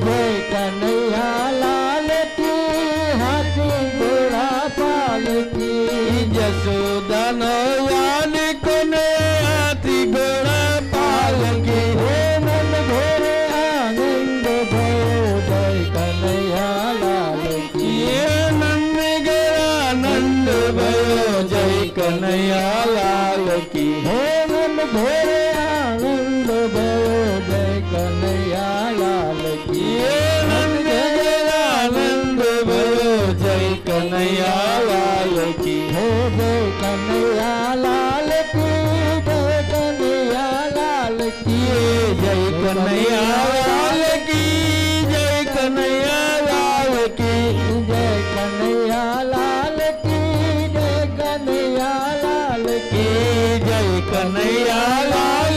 જય કનૈયા લાલ કી હાથી ઘોડા પાલ કી જશોદાનો યાન કોને હાથી ઘોડા પાલ કી હે નંદ ઘેરે આનંદ भयो જય કનૈયા લાલ કી ये नंद गया नंद भयो जय कन्हैया लाल की હે નંદ ઘેરે આનંદ भयो જય કનૈયા લાલ કી ये नंद गया नंद भयो जय कन्हैया लाल की હે જય કનૈયા લાલ કી જય કનૈયા લાલ કી ये जय कन्हैया लाल की जय कन्हैया लाल की જય કનૈયા લાલ કી જય કનૈયા લાલ કી जय कन्हैया लाल